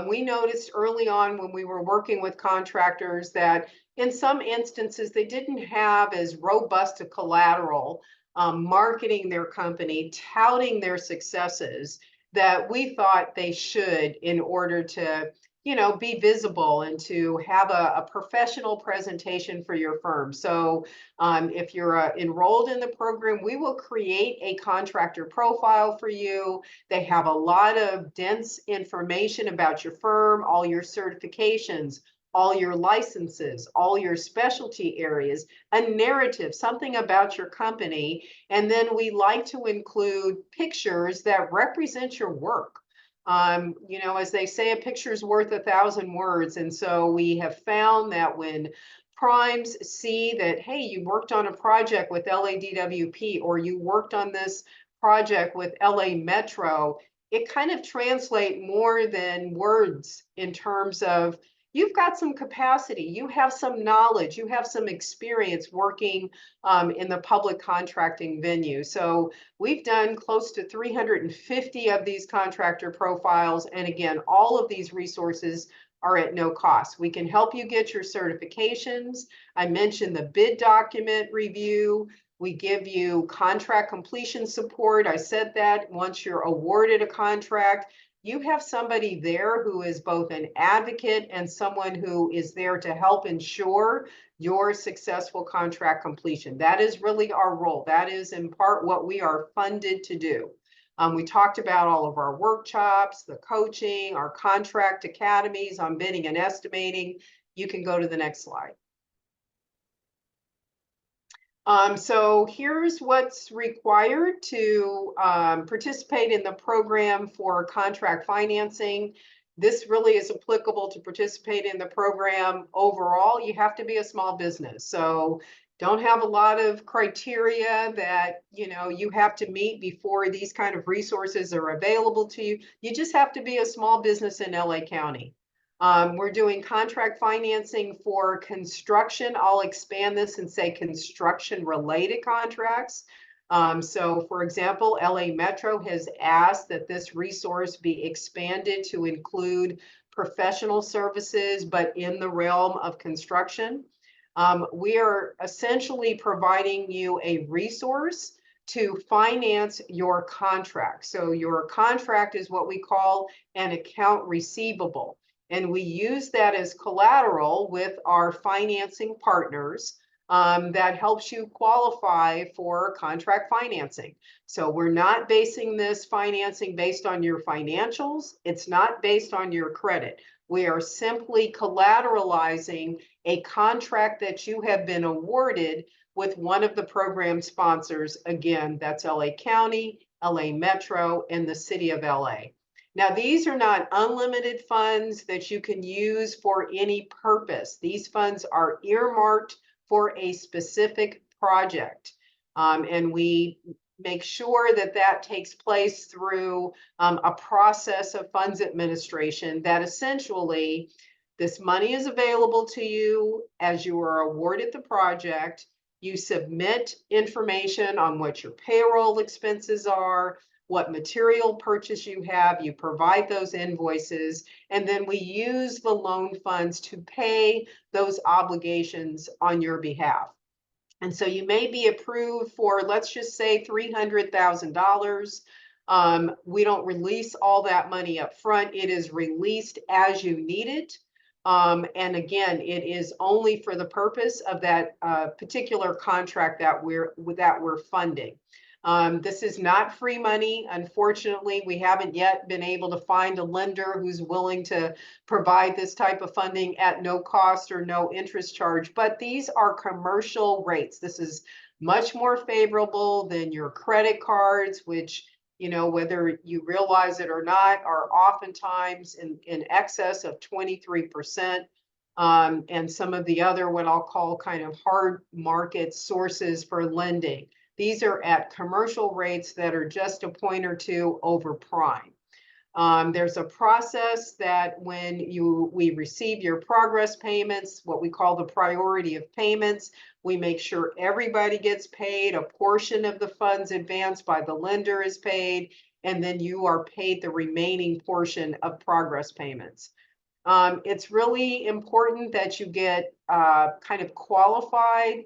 We noticed early on when we were working with contractors that in some instances, they didn't have as robust a collateral, marketing their company, touting their successes that we thought they should in order to, you know, be visible and to have a professional presentation for your firm. So if you're enrolled in the program, we will create a contractor profile for you. They have a lot of dense information about your firm, all your certifications, all your licenses, all your specialty areas, a narrative, something about your company. And then we like to include pictures that represent your work. You know, as they say, a picture's worth 1,000 words. And so we have found that when primes see that, hey, you worked on a project with LADWP or you worked on this project with LA Metro, it kind of translates more than words in terms of you've got some capacity, you have some knowledge, you have some experience working in the public contracting venue. So we've done close to 350 of these contractor profiles. And again, all of these resources are at no cost. We can help you get your certifications. I mentioned the bid document review. We give you contract completion support. I said that once you're awarded a contract, you have somebody there who is both an advocate and someone who is there to help ensure your successful contract completion. That is really our role. That is in part what we are funded to do. We talked about all of our workshops, the coaching, our contract academies on bidding and estimating. You can go to the next slide. So here's what's required to participate in the program for contract financing. This really is applicable to participate in the program overall. You have to be a small business. So don't have a lot of criteria that, you know, you have to meet before these kind of resources are available to you. You just have to be a small business in LA County. We're doing contract financing for construction. I'll expand this and say construction related contracts. So for example, LA Metro has asked that this resource be expanded to include professional services, but in the realm of construction. We are essentially providing you a resource to finance your contract. So your contract is what we call an account receivable. And we use that as collateral with our financing partners that helps you qualify for contract financing. So we're not basing this financing based on your financials. It's not based on your credit. We are simply collateralizing a contract that you have been awarded with one of the program sponsors. Again, that's LA County, LA Metro, and the city of LA. Now, these are not unlimited funds that you can use for any purpose. These funds are earmarked for a specific project. And we make sure that that takes place through a process of funds administration that essentially this money is available to you as you are awarded the project. You submit information on what your payroll expenses are, what material purchase you have, you provide those invoices, and then we use the loan funds to pay those obligations on your behalf. And so you may be approved for, let's just say, $300,000. We don't release all that money up front. It is released as you need it. And again, it is only for the purpose of that particular contract that we're funding. This is not free money. Unfortunately, we haven't yet been able to find a lender who's willing to provide this type of funding at no cost or no interest charge, but these are commercial rates. This is much more favorable than your credit cards, which you know, whether you realize it or not, are oftentimes in excess of 23%. And some of the other, what I'll call kind of hard market sources for lending. These are at commercial rates that are just a point or two over prime. There's a process that when we receive your progress payments, what we call the priority of payments, we make sure everybody gets paid, a portion of the funds advanced by the lender is paid, and then you are paid the remaining portion of progress payments. It's really important that you get kind of qualified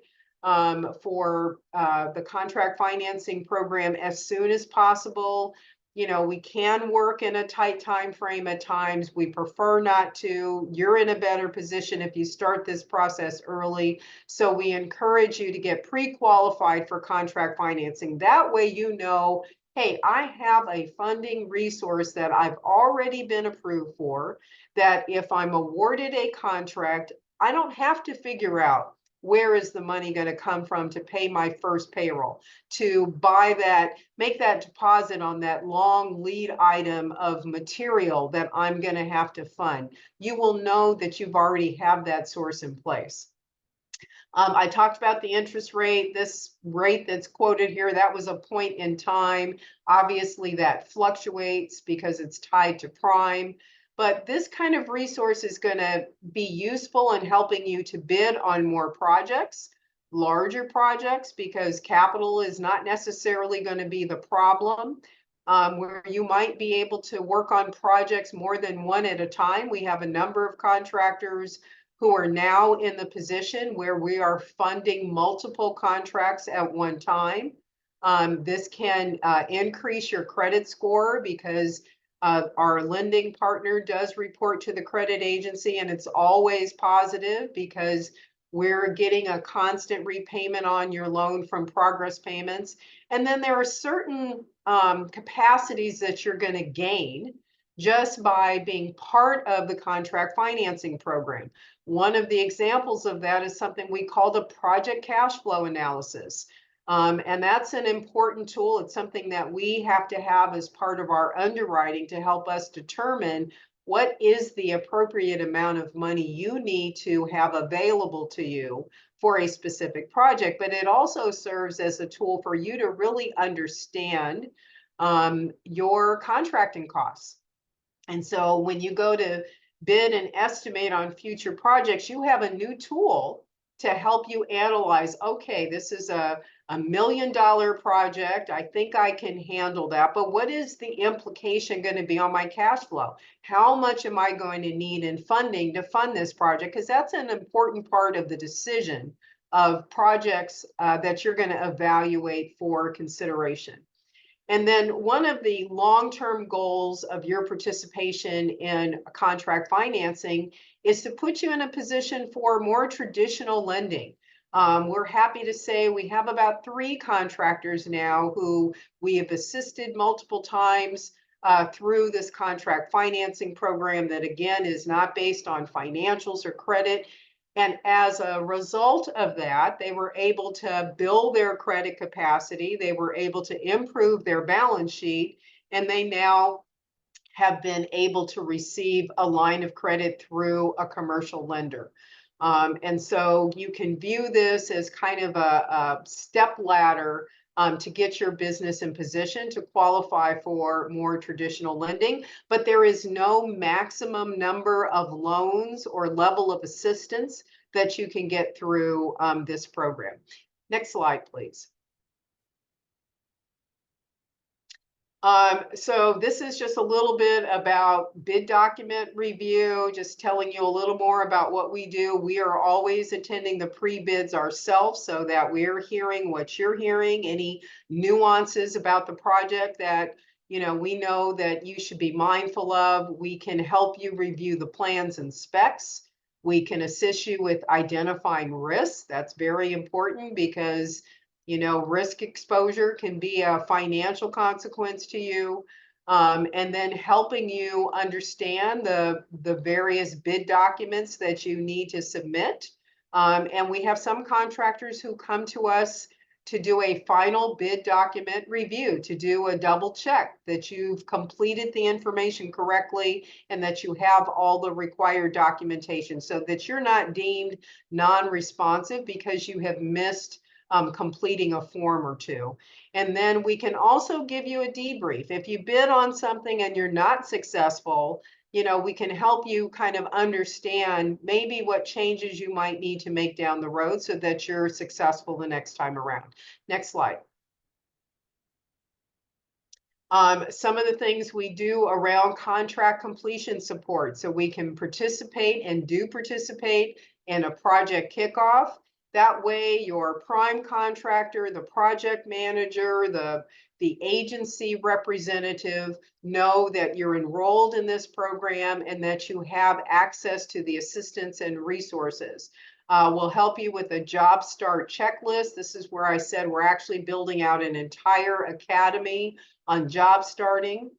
for the contract financing program as soon as possible. You know, we can work in a tight time frame at times. We prefer not to. You're in a better position if you start this process early. So we encourage you to get pre-qualified for contract financing. That way, you know, hey, I have a funding resource that I've already been approved for, that if I'm awarded a contract, I don't have to figure out where is the money going to come from to pay my first payroll, to buy that, make that deposit on that long lead item of material that I'm going to have to fund. You will know that you've already have that source in place. I talked about the interest rate. This rate that's quoted here, that was a point in time. Obviously, that fluctuates because it's tied to prime. But this kind of resource is going to be useful in helping you to bid on more projects, larger projects, because capital is not necessarily going to be the problem. Where you might be able to work on projects more than one at a time. We have a number of contractors who are now in the position where we are funding multiple contracts at one time. This can increase your credit score because our lending partner does report to the credit agency, and it's always positive because we're getting a constant repayment on your loan from progress payments. And then there are certain capacities that you're going to gain just by being part of the contract financing program. One of the examples of that is something we call the project cash flow analysis. And that's an important tool. It's something that we have to have as part of our underwriting to help us determine what is the appropriate amount of money you need to have available to you for a specific project. But it also serves as a tool for you to really understand your contracting costs. And so when you go to bid and estimate on future projects, you have a new tool to help you analyze, okay, this is a $1 million project. I think I can handle that. But what is the implication going to be on my cash flow? How much am I going to need in funding to fund this project? Because that's an important part of the decision of projects that you're going to evaluate for consideration. And then one of the long-term goals of your participation in contract financing is to put you in a position for more traditional lending. We're happy to say we have about 3 contractors now who we have assisted multiple times through this contract financing program that, again, is not based on financials or credit. And as a result of that, they were able to build their credit capacity. They were able to improve their balance sheet, and they now have been able to receive a line of credit through a commercial lender. And so you can view this as kind of a step ladder to get your business in position to qualify for more traditional lending. But there is no maximum number of loans or level of assistance that you can get through this program. Next slide, please. So this is just a little bit about bid document review, just telling you a little more about what we do. We are always attending the pre-bids ourselves so that we're hearing what you're hearing, any nuances about the project that we know that you should be mindful of. We can help you review the plans and specs. We can assist you with identifying risks. That's very important because risk exposure can be a financial consequence to you. And then helping you understand the various bid documents that you need to submit. And we have some contractors who come to us to do a final bid document review, to do a double check that you've completed the information correctly and that you have all the required documentation so that you're not deemed non-responsive because you have missed completing a form or two. And then we can also give you a debrief. If you bid on something and you're not successful, you know, we can help you kind of understand maybe what changes you might need to make down the road so that you're successful the next time around. Next slide. Some of the things we do around contract completion support, so we can participate and do participate in a project kickoff. That way your prime contractor, the project manager, the agency representative know that you're enrolled in this program and that you have access to the assistance and resources. We'll help you with a job start checklist. This is where I said we're actually building out an entire academy on job starting.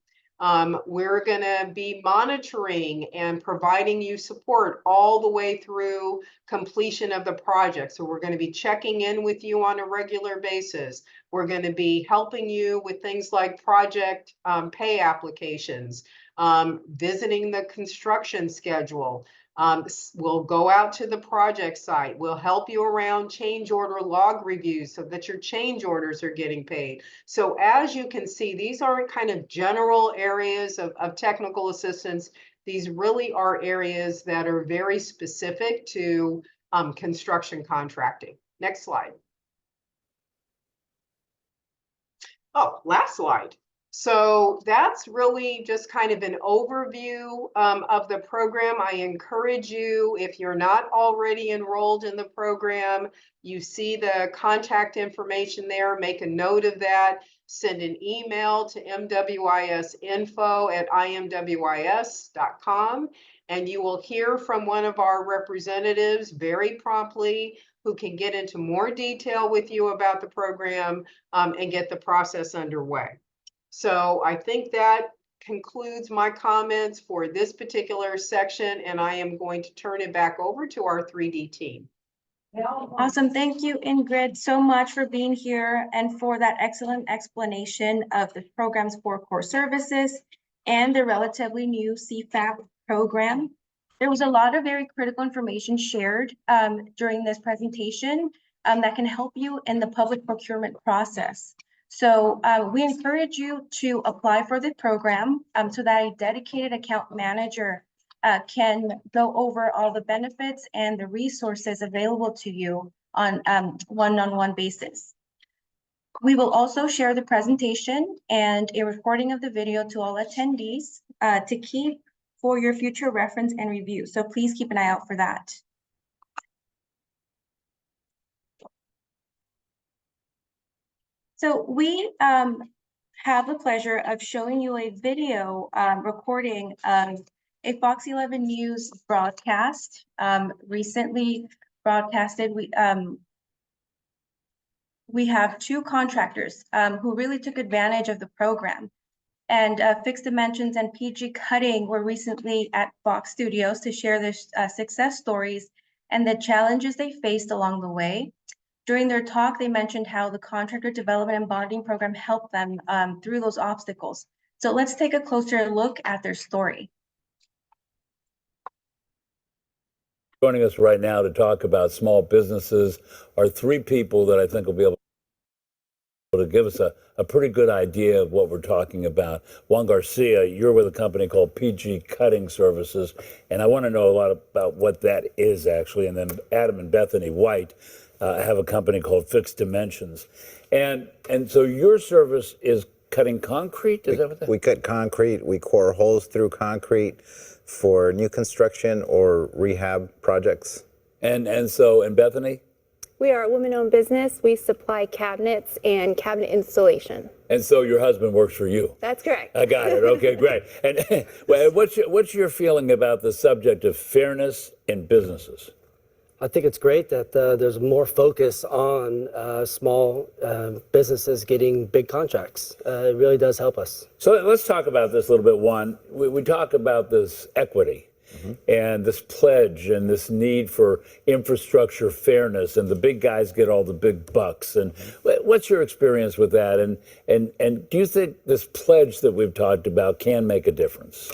We're going to be monitoring and providing you support all the way through completion of the project. So we're going to be checking in with you on a regular basis. We're going to be helping you with things like project pay applications, visiting the construction schedule. We'll go out to the project site. We'll help you around change order log reviews so that your change orders are getting paid. So as you can see, these aren't kind of general areas of technical assistance. These really are areas that are very specific to construction contracting. Next slide. Oh, last slide. So that's really just kind of an overview of the program. I encourage you, if you're not already enrolled in the program, you see the contact information there, make a note of that, send an email to mwis@imwis.com, and you will hear from one of our representatives very promptly who can get into more detail with you about the program and get the process underway. So I think that concludes my comments for this particular section, and I am going to turn it back over to our 3D team. Awesome. Thank you, Ingrid, so much for being here and for that excellent explanation of the program's 4 core services and the relatively new CFAP program. There was a lot of very critical information shared during this presentation that can help you in the public procurement process. So we encourage you to apply for the program so that a dedicated account manager can go over all the benefits and the resources available to you on one-on-one basis. We will also share the presentation and a recording of the video to all attendees to keep for your future reference and review. So please keep an eye out for that. So we have the pleasure of showing you a video recording of a Fox 11 News broadcast recently broadcasted. We have 2 contractors who really took advantage of the program. And Fixed Dimensions and PG Cutting were recently at Fox Studios to share their success stories and the challenges they faced along the way. During their talk, they mentioned how the contractor development and bonding program helped them through those obstacles. So let's take a closer look at their story. Joining us right now to talk about small businesses are 3 people that I think will be able to give us a pretty good idea of what we're talking about. Juan Garcia, you're with a company called PG Cutting Services, and I want to know a lot about what that is actually. And then Adam and Bethany White have a company called Fixed Dimensions. And so your service is cutting concrete? Is that what that is? We cut concrete, we core holes through concrete for new construction or rehab projects. And Bethany? We are a woman-owned business. We supply cabinets and cabinet installation. And so your husband works for you? That's correct. I got it. Okay, great. And what's your feeling about the subject of fairness in businesses? I think it's great that there's more focus on small businesses getting big contracts. It really does help us. So let's talk about this a little bit, Juan. We talk about this equity. and this pledge and this need for infrastructure fairness, and the big guys get all the big bucks. And what's your experience with that? And do you think this pledge that we've talked about can make a difference?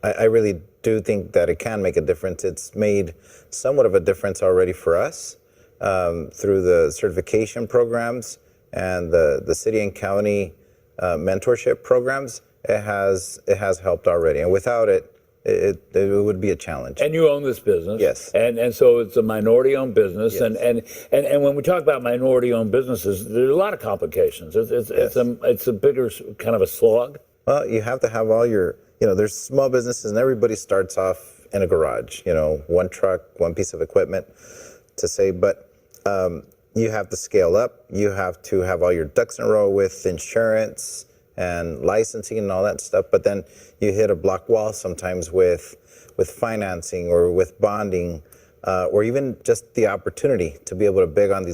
I really do think that it can make a difference. It's made somewhat of a difference already for us through the certification programs and the city and county mentorship programs. It has helped already, and without it, it would be a challenge. And you own this business. Yes. And so it's a minority-owned business. Yes. And when we talk about minority-owned businesses, there's a lot of complications. It's a bigger kind of a slog. Well, you have to have all your, there's small businesses, and everybody starts off in a garage, one truck, one piece of equipment to say, but you have to scale up. You have to have all your ducks in a row with insurance and licensing and all that stuff, but then you hit a block wall sometimes with financing or with bonding, or even just the opportunity to be able to bid on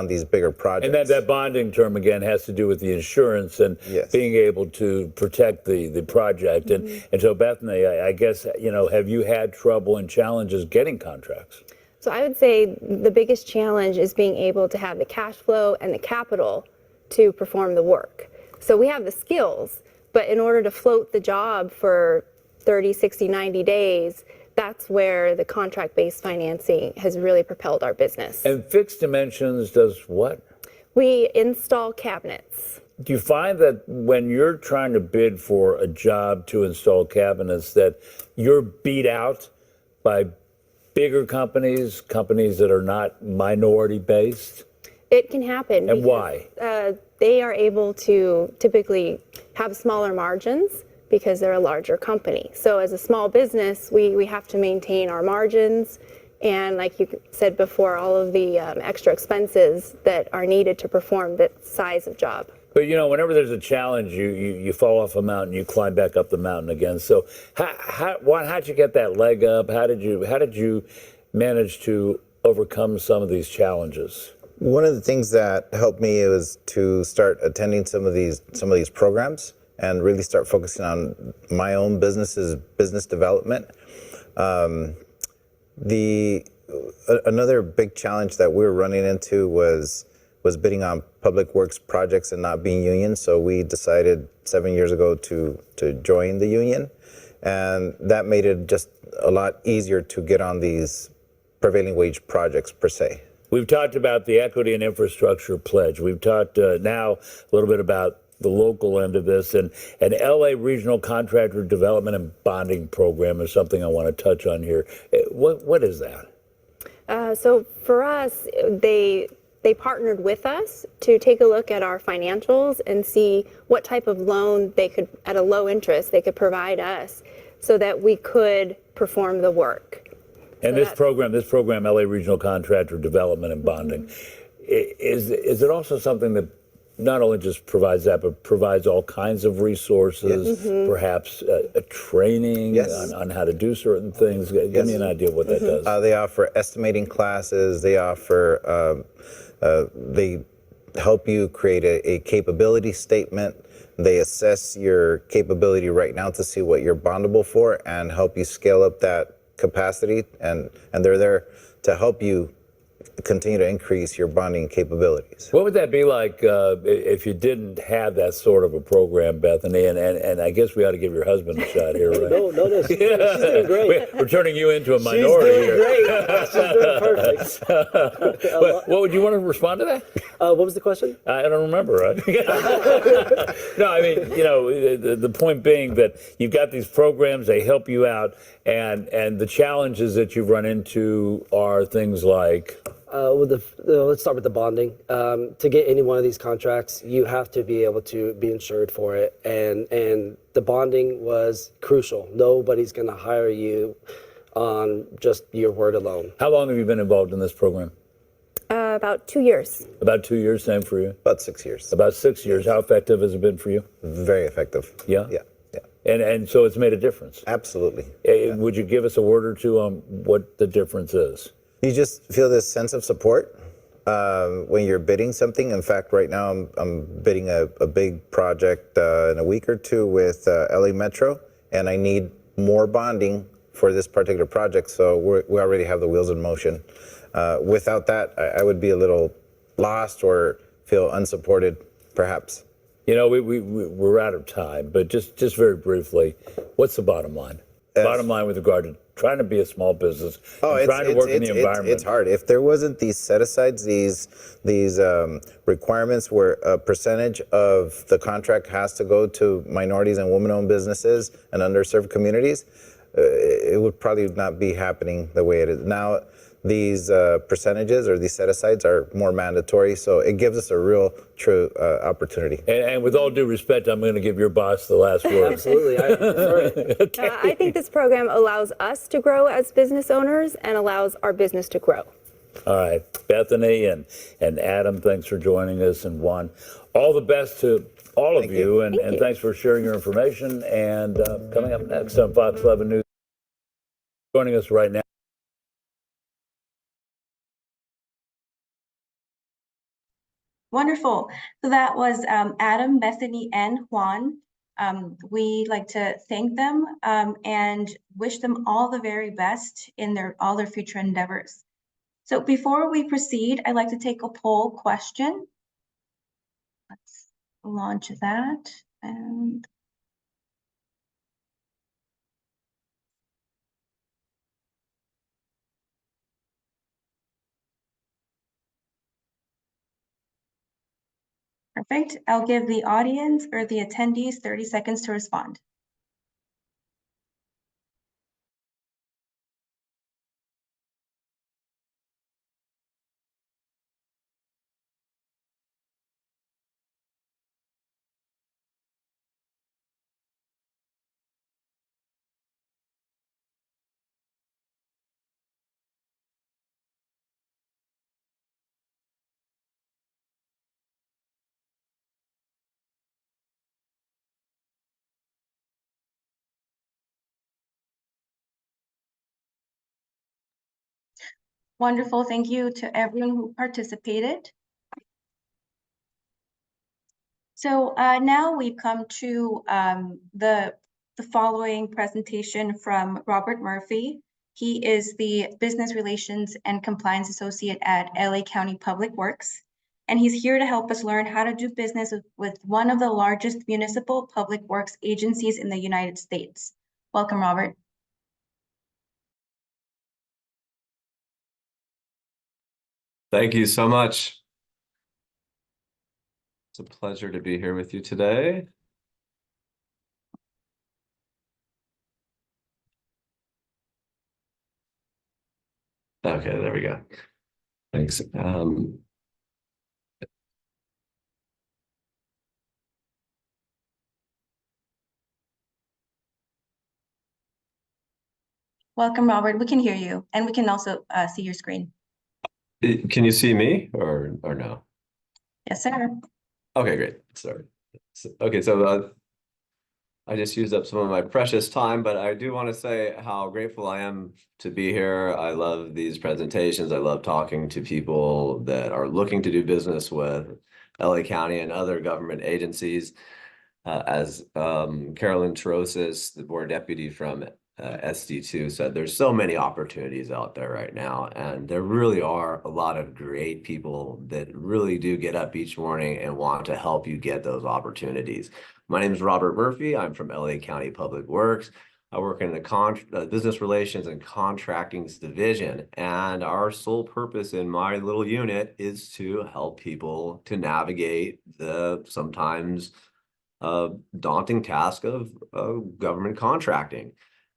these bigger projects. And that bonding term again has to do with the insurance and Yes. being able to protect the project. And so Bethany, I guess, have you had trouble and challenges getting contracts? So I would say the biggest challenge is being able to have the cash flow and the capital to perform the work. So we have the skills, but in order to float the job for 30, 60, 90 days, that's where the contract-based financing has really propelled our business. And Fixed Dimensions does what? We install cabinets. Do you find that when you're trying to bid for a job to install cabinets that you're beat out by bigger companies that are not minority-based? It can happen. And because, why? They are able to typically have smaller margins because they're a larger company. So as a small business, we have to maintain our margins and, like you said before, all of the extra expenses that are needed to perform that size of job. But whenever there's a challenge, you fall off a mountain, you climb back up the mountain again. So how'd you get that leg up? How did you manage to overcome some of these challenges? One of the things that helped me was to start attending some of these programs and really start focusing on my own business development. Another big challenge that we were running into was bidding on public works projects and not being union. So we decided 7 years ago to join the union, and that made it just a lot easier to get on these prevailing wage projects per se. We've talked about the equity and infrastructure pledge. We've talked now a little bit about the local end of this, and an LA Regional Contractor Development and Bonding Program is something I want to touch on here. What is that? So for us, they partnered with us to take a look at our financials and see what type of loan they could, at a low interest, they could provide us so that we could perform the work. And this program, LA Regional Contractor Development and Bonding, is it also something that not only just provides that, but provides all kinds of resources, perhaps a training on how to do certain things? Give me an idea of what that does. They offer estimating classes. They offer, they help you create a capability statement. They assess your capability right now to see what you're bondable for and help you scale up that capacity, and they're there to help you continue to increase your bonding capabilities. What would that be like if you didn't have that sort of a program, Bethany? And I guess we ought to give your husband a shot here, right? No, she's doing great. We're turning you into a minority here. She's doing perfect. What would you want to respond to that? What was the question? I don't remember. No, I mean, the point being that you've got these programs, they help you out, and the challenges that you've run into are things like? Let's start with the bonding. To get any one of these contracts, you have to be able to be insured for it, and the bonding was crucial. Nobody's going to hire you on just your word alone. How long have you been involved in this program? About 2 years. About 2 years, same for you? About 6 years. About 6 years. How effective has it been for you? Very effective. Yeah? Yeah. And so it's made a difference? Absolutely. Would you give us a word or two on what the difference is? You just feel this sense of support when you're bidding something. In fact, right now I'm bidding a big project in a week or two with LA Metro, and I need more bonding for this particular project, so we already have the wheels in motion. Without that, I would be a little lost or feel unsupported, perhaps. You know, we're out of time, but just very briefly, what's the bottom line? Bottom line with regard to trying to be a small business, and trying to work in the environment. It's hard. If there wasn't these set-asides, these requirements where a percentage of the contract has to go to minorities and women-owned businesses and underserved communities, it would probably not be happening the way it is now. These percentages or these set-asides are more mandatory, so it gives us a real true opportunity. And with all due respect, I'm going to give your boss the last word. Absolutely. I think this program allows us to grow as business owners and allows our business to grow. All right, Bethany and Adam, thanks for joining us, and Juan, all the best to all of you, and thanks for sharing your information. And coming up next on Fox 11 News, joining us right now. Wonderful. So that was Adam, Bethany, and Juan. We'd like to thank them and wish them all the very best in all their future endeavors. So before we proceed, I'd like to take a poll question. Let's launch that. And perfect. I'll give the audience or the attendees 30 seconds to respond. Wonderful. Thank you to everyone who participated. So now we've come to the following presentation from Robert Murphy. He is the Business Relations and Compliance Associate at LA County Public Works, and he's here to help us learn how to do business with one of the largest municipal public works agencies in the United States. Welcome, Robert. Thank you so much. It's a pleasure to be here with you today. Okay, there we go. Thanks. Welcome, Robert. We can hear you, and we can also see your screen. Can you see me or no? Yes, sir. Okay, great. Sorry. Okay, so I just used up some of my precious time, but I do want to say how grateful I am to be here. I love these presentations. I love talking to people that are looking to do business with LA County and other government agencies. As Carolyn Trosis, the board deputy from SD2 said, there's so many opportunities out there right now, and there really are a lot of great people that really do get up each morning and want to help you get those opportunities. My name is Robert Murphy. I'm from LA County Public Works. I work in the Business Relations and Contractings division, and our sole purpose in my little unit is to help people to navigate the sometimes daunting task of government contracting,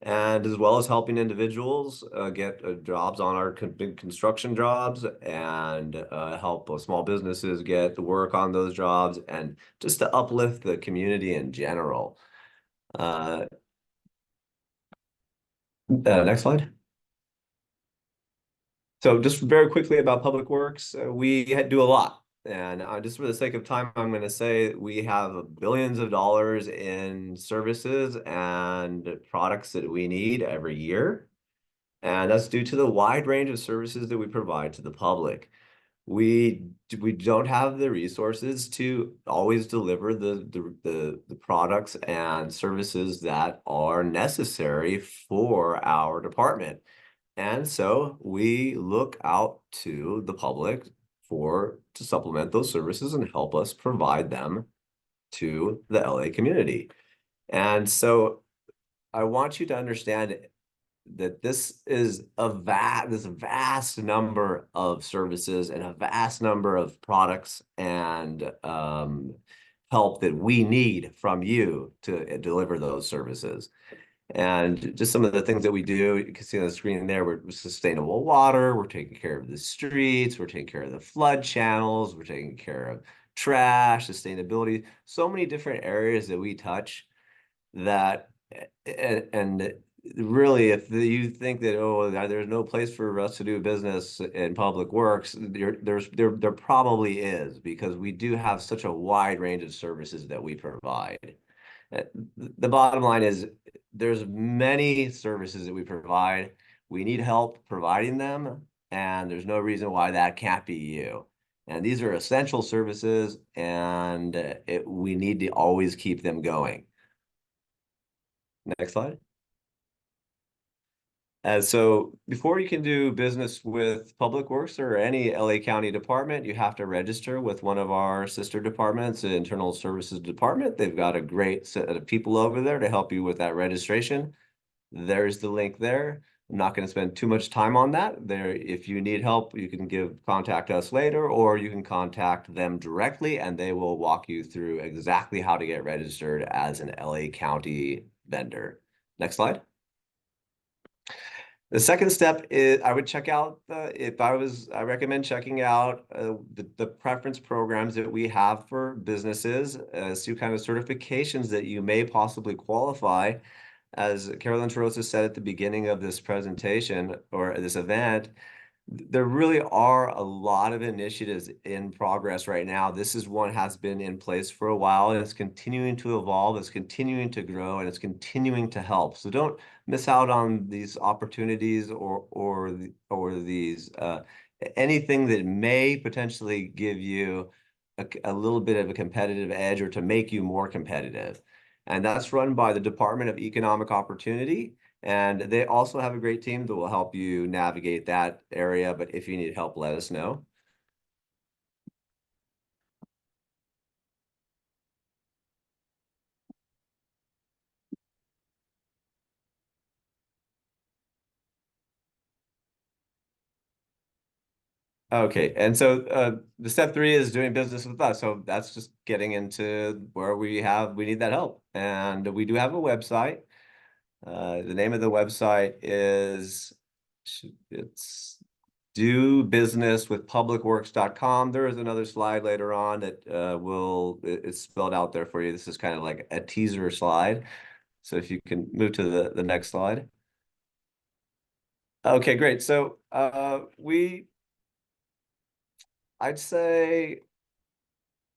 and as well as helping individuals get jobs on our big construction jobs, and help small businesses get to work on those jobs, and just to uplift the community in general. Next slide. So just very quickly about Public Works, we do a lot. And just for the sake of time, I'm going to say we have billions of dollars in services and products that we need every year. And that's due to the wide range of services that we provide to the public. we don't have the resources to always deliver the products and services that are necessary for our department. And so we look out to the public to supplement those services and help us provide them to the LA community. And so I want you to understand that this is this vast number of services and a vast number of products and help that we need from you to deliver those services. And just some of the things that we do, you can see on the screen there, we're sustainable water, we're taking care of the streets, we're taking care of the flood channels, we're taking care of trash, sustainability, so many different areas that we touch that, and really, if you think that, oh, there's no place for us to do business in public works, there probably is, because we do have such a wide range of services that we provide. The bottom line is there's many services that we provide. We need help providing them, and there's no reason why that can't be you. And these are essential services, and we need to always keep them going. Next slide. So before you can do business with Public Works or any LA County department, you have to register with one of our sister departments, the Internal Services Department. They've got a great set of people over there to help you with that registration. There's the link there. I'm not going to spend too much time on that. There, if you need help, you can contact us later, or you can contact them directly, and they will walk you through exactly how to get registered as an LA County vendor. Next slide. The second step is I would check out, I recommend checking out the preference programs that we have for businesses as to kind of certifications that you may possibly qualify. As Carolyn Tarosa said at the beginning of this presentation or this event, there really are a lot of initiatives in progress right now. This is one has been in place for a while, and it's continuing to evolve, it's continuing to grow, and it's continuing to help. So don't miss out on these opportunities or these anything that may potentially give you a little bit of a competitive edge or to make you more competitive. And that's run by the Department of Economic Opportunity. And they also have a great team that will help you navigate that area. But if you need help, let us know. Okay, and so the step 3 is doing business with us. So that's just getting into where we need that help. And we do have a website. The name of the website is, it's dobusinesswithpublicworks.com. There is another slide later on that it's spelled out there for you. This is kind of like a teaser slide. So if you can move to the next slide. Okay, great. So I'd say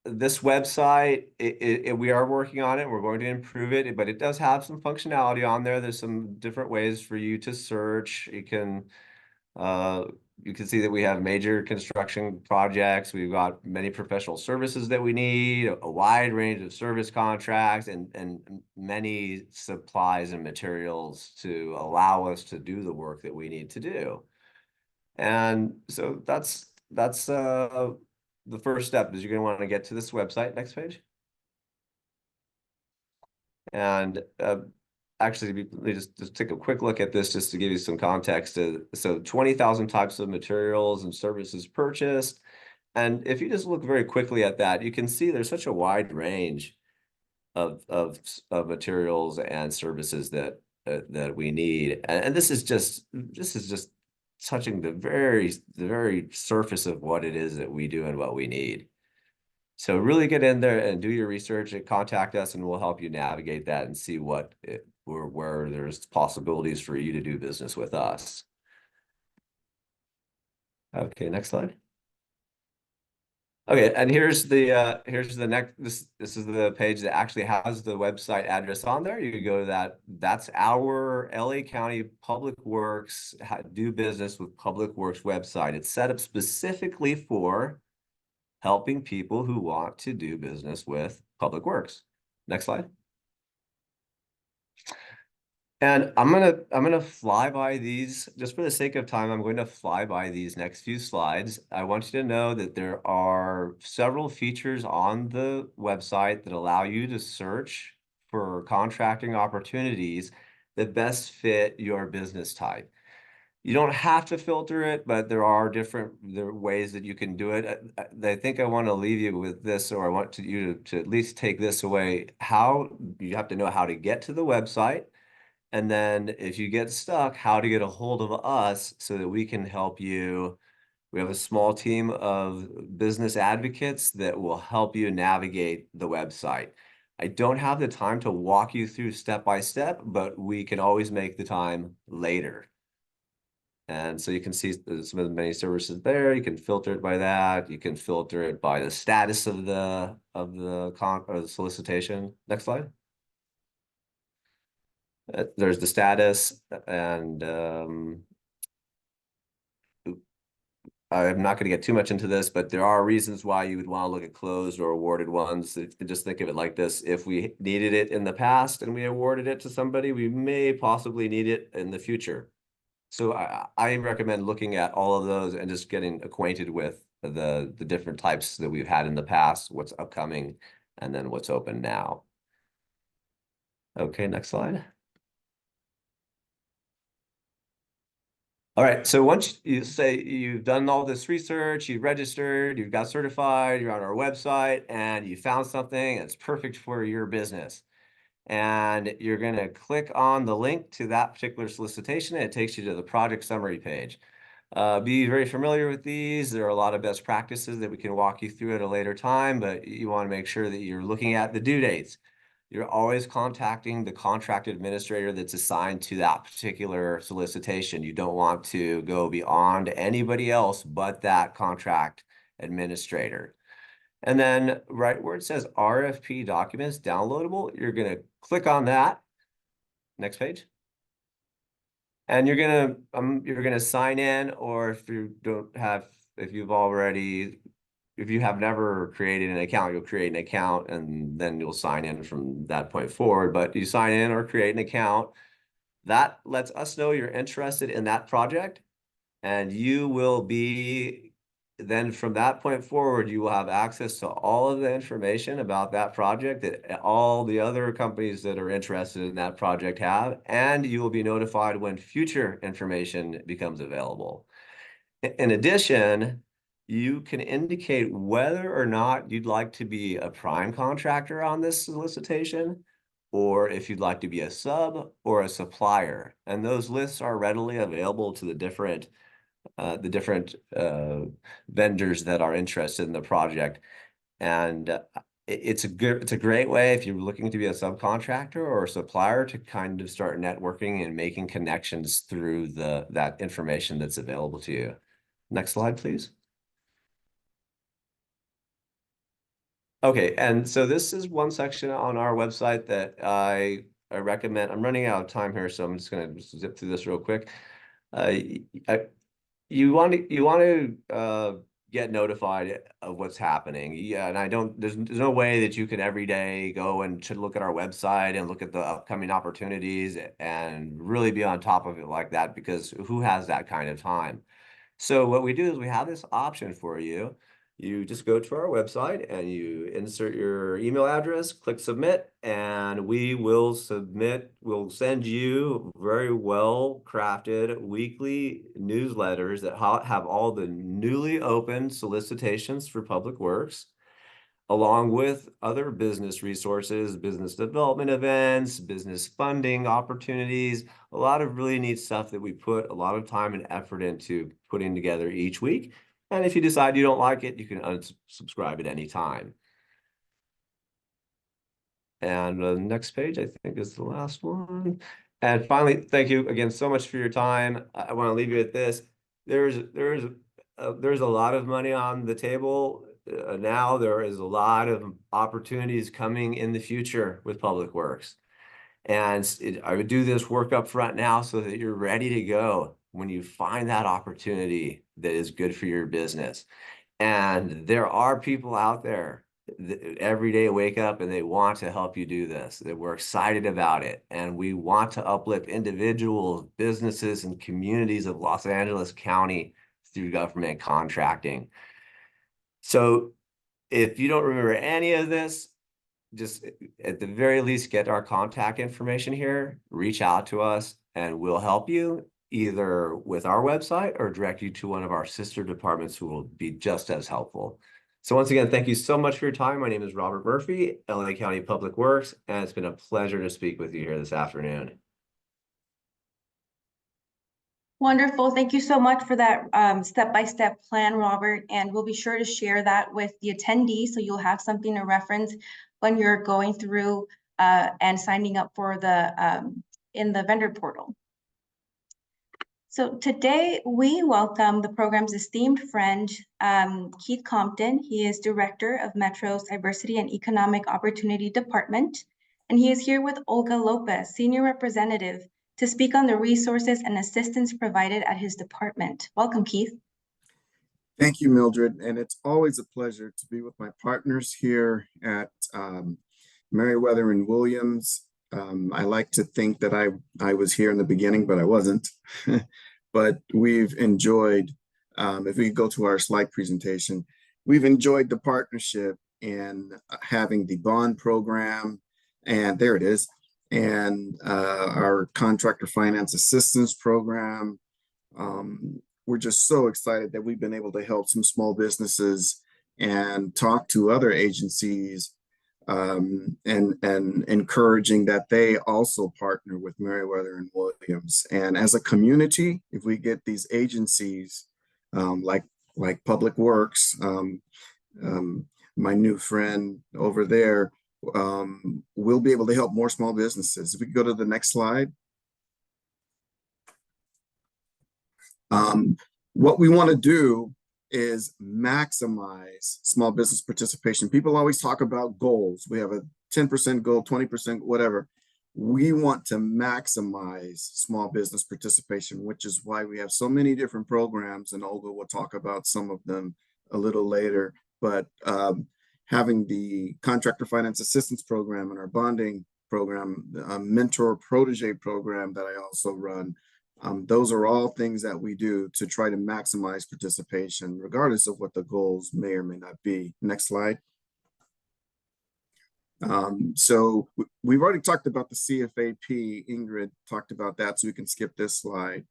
this website, we are working on it. We're going to improve it, but it does have some functionality on there. There's some different ways for you to search. You can see that we have major construction projects. We've got many professional services that we need, a wide range of service contracts, and many supplies and materials to allow us to do the work that we need to do. And so that's the first step is you're going to want to get to this website. Next page. And actually, let me just take a quick look at this just to give you some context. So 20,000 types of materials and services purchased. And if you just look very quickly at that, you can see there's such a wide range of materials and services that we need. And this is just touching the very surface of what it is that we do and what we need. So really get in there and do your research and contact us, and we'll help you navigate that and see where there's possibilities for you to do business with us. Okay, next slide. Okay, and here's the next, this is the page that actually has the website address on there. You can go to that. That's our LA County Public Works do business with Public Works website. It's set up specifically for helping people who want to do business with Public Works. Next slide. And I'm gonna fly by these just for the sake of time. I'm going to fly by these next few slides. I want you to know that there are several features on the website that allow you to search for contracting opportunities that best fit your business type. You don't have to filter it, but there are ways that you can do it. I think I want to leave you with this, or I want you to at least take this away. How you have to know how to get to the website. And then if you get stuck, how to get a hold of us so that we can help you. We have a small team of business advocates that will help you navigate the website. I don't have the time to walk you through step by step, but we can always make the time later. And so you can see some of the many services there. You can filter it by that. You can filter it by the status of the solicitation. Next slide. There's the status, and I'm not going to get too much into this, but there are reasons why you would want to look at closed or awarded ones. Just think of it like this. If we needed it in the past and we awarded it to somebody, we may possibly need it in the future. So I recommend looking at all of those and just getting acquainted with the different types that we've had in the past, what's upcoming, and then what's open now. Okay, next slide. All right, so once you say you've done all this research, you've registered, you've got certified, you're on our website, and you found something that's perfect for your business. And you're going to click on the link to that particular solicitation, and it takes you to the project summary page. Be very familiar with these. There are a lot of best practices that we can walk you through at a later time, but you want to make sure that you're looking at the due dates. You're always contacting the contract administrator that's assigned to that particular solicitation. You don't want to go beyond anybody else but that contract administrator. And then right where it says RFP documents downloadable, you're going to click on that. Next page. And you're gonna sign in, or if you have never created an account, you'll create an account and then you'll sign in from that point forward. But you sign in or create an account, that lets us know you're interested in that project, and you will be, then from that point forward, you will have access to all of the information about that project that all the other companies that are interested in that project have, and you will be notified when future information becomes available. In addition, you can indicate whether or not you'd like to be a prime contractor on this solicitation, or if you'd like to be a sub or a supplier. And those lists are readily available to the different vendors that are interested in the project. And it's a great way if you're looking to be a subcontractor or a supplier to kind of start networking and making connections through that information that's available to you. Next slide, please. Okay, and so this is one section on our website that I recommend. I'm running out of time here, so I'm just going to zip through this real quick. You want to get notified of what's happening. Yeah, and there's no way that you can every day go and to look at our website and look at the upcoming opportunities and really be on top of it like that, because who has that kind of time? So what we do is we have this option for you. You just go to our website and you insert your email address, click submit, and we will submit. We'll send you very well crafted weekly newsletters that have all the newly opened solicitations for Public Works, along with other business resources, business development events, business funding opportunities, a lot of really neat stuff that we put a lot of time and effort into putting together each week. And if you decide you don't like it, you can unsubscribe at any time. And the next page, I think, is the last one. And finally, thank you again so much for your time. I want to leave you at this. There's a lot of money on the table now there is a lot of opportunities coming in the future with Public Works. And I would do this work up front now so that you're ready to go when you find that opportunity that is good for your business. And there are people out there that every day wake up and they want to help you do this, that we're excited about it. And we want to uplift individuals, businesses, and communities of Los Angeles County through government contracting. So if you don't remember any of this, just at the very least, get our contact information here, reach out to us, and we'll help you either with our website or direct you to one of our sister departments who will be just as helpful. So once again, thank you so much for your time. My name is Robert Murphy, LA County Public Works, and it's been a pleasure to speak with you here this afternoon. Wonderful. Thank you so much for that step-by-step plan, Robert. And we'll be sure to share that with the attendees so you'll have something to reference when you're going through and signing up for the in the vendor portal. So today we welcome the program's esteemed friend, Keith Compton. He is Director of Metro's Diversity and Economic Opportunity Department. And he is here with Olga Lopez, Senior Representative, to speak on the resources and assistance provided at his department. Welcome, Keith. Thank you, Mildred. And it's always a pleasure to be with my partners here at Meriwether and Williams. I like to think that I was here in the beginning, but I wasn't. But we've enjoyed, if we go to our slide presentation, we've enjoyed the partnership in having the bond program, and there it is, and our contractor finance assistance program. We're just so excited that we've been able to help some small businesses and talk to other agencies and encouraging that they also partner with Meriwether and Williams. And as a community, if we get these agencies like Public Works, my new friend over there, we'll be able to help more small businesses. If we could go to the next slide. What we want to do is maximize small business participation. People always talk about goals. We have a 10% goal, 20%, whatever. We want to maximize small business participation, which is why we have so many different programs, and Olga will talk about some of them a little later. But having the contractor finance assistance program and our bonding program, mentor protege program that I also run, those are all things that we do to try to maximize participation, regardless of what the goals may or may not be. Next slide. So we've already talked about the CFAP. Ingrid talked about that, so we can skip this slide.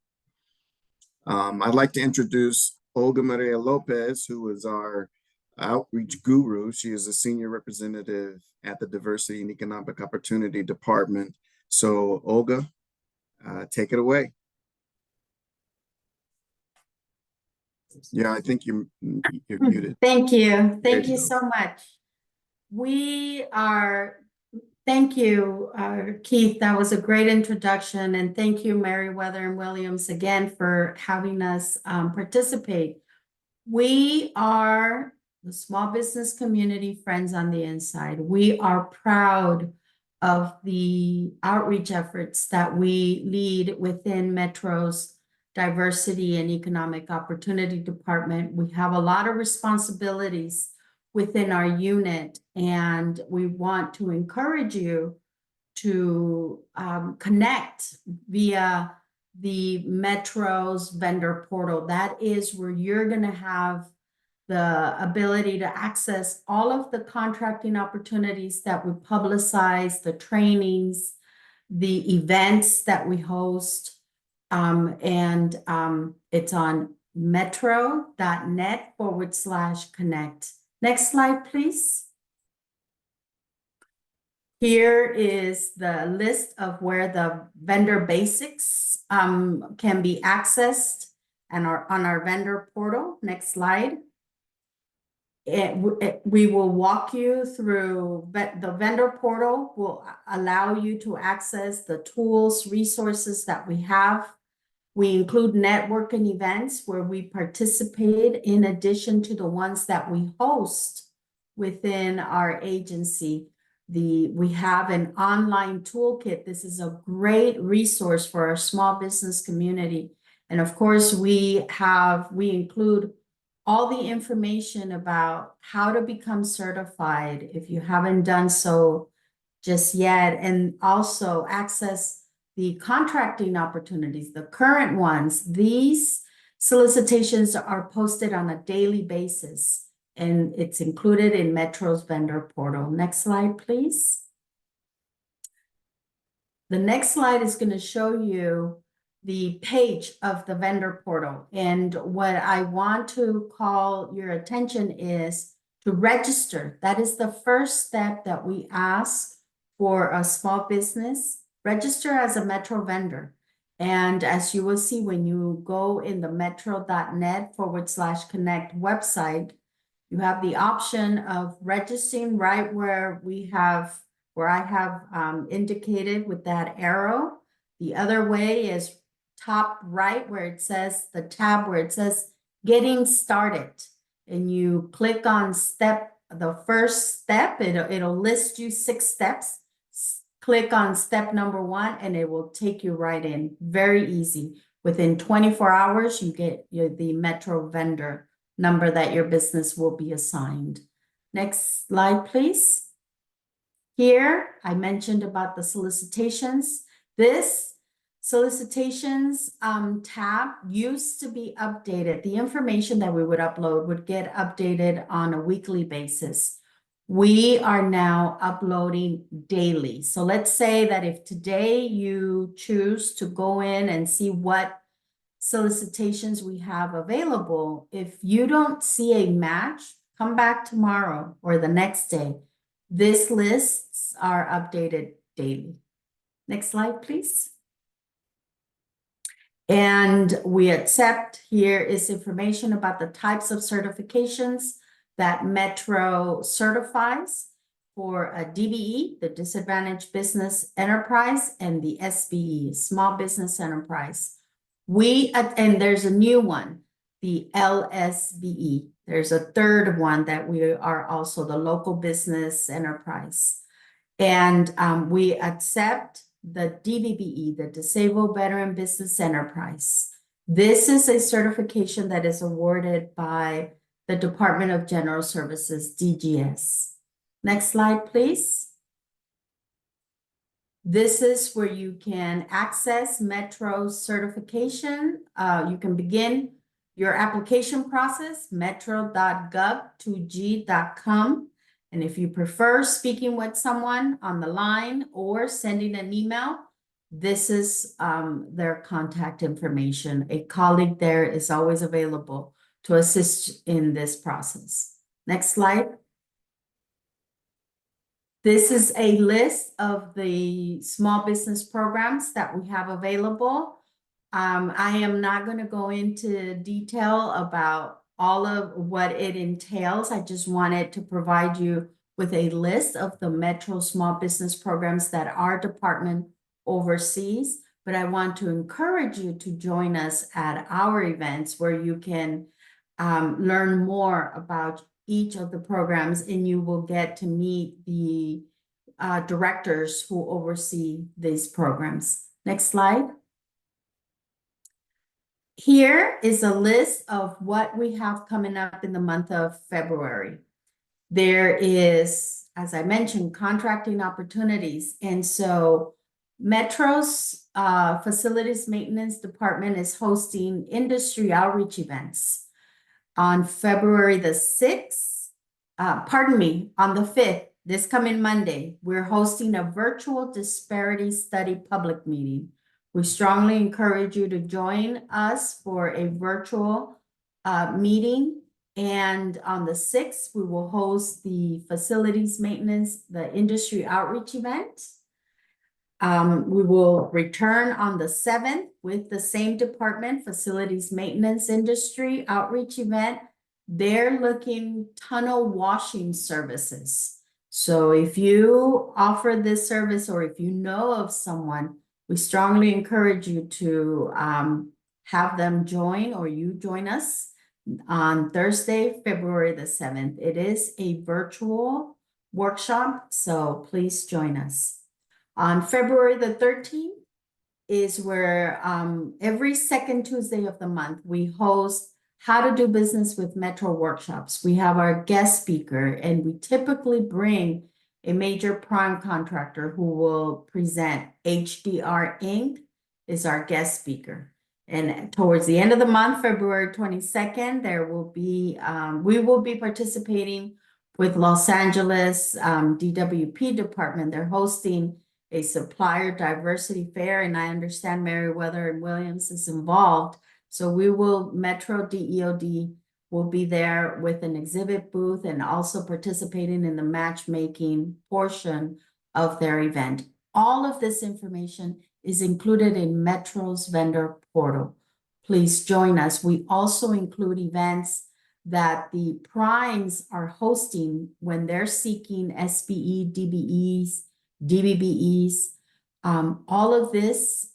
I'd like to introduce Olga Maria Lopez, who is our outreach guru. She is a senior representative at the Diversity and Economic Opportunity Department. So Olga, take it away. Yeah, I think you're muted. Thank you. Thank you you go. so much. Thank you, Keith. That was a great introduction. And thank you, Meriwether and Williams, again for having us participate. We are the small business community Friends on the Inside. We are proud of the outreach efforts that we lead within Metro's Diversity and Economic Opportunity Department. We have a lot of responsibilities within our unit, and we want to encourage you to connect via the Metro's vendor portal. That is where you're going to have the ability to access all of the contracting opportunities that we publicize, the trainings, the events that we host. It's on metro.net/connect. Next slide, please. Here is the list of where the vendor basics can be accessed and are on our vendor portal. Next slide. We will walk you through, but the vendor portal will allow you to access the tools, resources that we have We include networking events where we participate in addition to the ones that we host within our agency. We have an online toolkit. This is a great resource for our small business community. And of course, we include all the information about how to become certified if you haven't done so just yet, and also access the contracting opportunities, the current ones. These solicitations are posted on a daily basis, and it's included in Metro's vendor portal. Next slide, please. The next slide is going to show you the page of the vendor portal. And what I want to call your attention is to register. That is the first step that we ask for a small business. Register as a Metro vendor. And as you will see when you go in the metro.net/connect website, you have the option of registering right where I have indicated with that arrow. The other way is top right where it says the tab where it says getting started, and you click on the first step. It'll list you 6 steps. Click on step number 1 and it will take you right in. Very easy. Within 24 hours, you get the Metro vendor number that your business will be assigned. Next slide, please. Here, I mentioned about the solicitations. This solicitations tab used to be updated. The information that we would upload would get updated on a weekly basis. We are now uploading daily. So let's say that if today you choose to go in and see what solicitations we have available, if you don't see a match, come back tomorrow or the next day. These lists are updated daily. Next slide, please. And we accept, here is information about the types of certifications that Metro certifies for a DBE, the Disadvantaged Business Enterprise, and the SBE, Small Business Enterprise. And there's a new one, the LSBE. There's a third one that we are also the Local Business Enterprise. And we accept the DBBE, the Disabled Veteran Business Enterprise. This is a certification that is awarded by the Department of General Services, DGS. Next slide, please. This is where you can access Metro's certification. You can begin your application process, metro.gov2g.com. And if you prefer speaking with someone on the line or sending an email, this is their contact information. A colleague there is always available to assist in this process. Next slide. This is a list of the small business programs that we have available. I am not going to go into detail about all of what it entails. I just wanted to provide you with a list of the Metro small business programs that our department oversees. But I want to encourage you to join us at our events where you can learn more about each of the programs, and you will get to meet the directors who oversee these programs. Next slide. Here is a list of what we have coming up in the month of February. There is, as I mentioned, contracting opportunities. And so Metro's Facilities Maintenance Department is hosting industry outreach events on February the 6th, on the 5th, this coming Monday. We're hosting a virtual disparity study public meeting. We strongly encourage you to join us for a virtual meeting. And on the 6th, we will host the facilities maintenance, the industry outreach event. We will return on the 7th with the same department, facilities maintenance industry outreach event. They're looking tunnel washing services. So if you offer this service or if you know of someone, we strongly encourage you to have them join or you join us on Thursday, February the 7th. It is a virtual workshop, so please join us. On February the 13th is where every second Tuesday of the month, we host How to Do Business with Metro workshops. We have our guest speaker, and we typically bring a major prime contractor who will present. HDR Inc. is our guest speaker. And towards the end of the month, February 22nd, we will be participating with Los Angeles DWP department. They're hosting a supplier diversity fair, and I understand Meriwether and Williams is involved. So Metro DEOD will be there with an exhibit booth and also participating in the matchmaking portion of their event. All of this information is included in Metro's vendor portal. Please join us. We also include events that the primes are hosting when they're seeking SBE, DBEs, DBBEs. All of this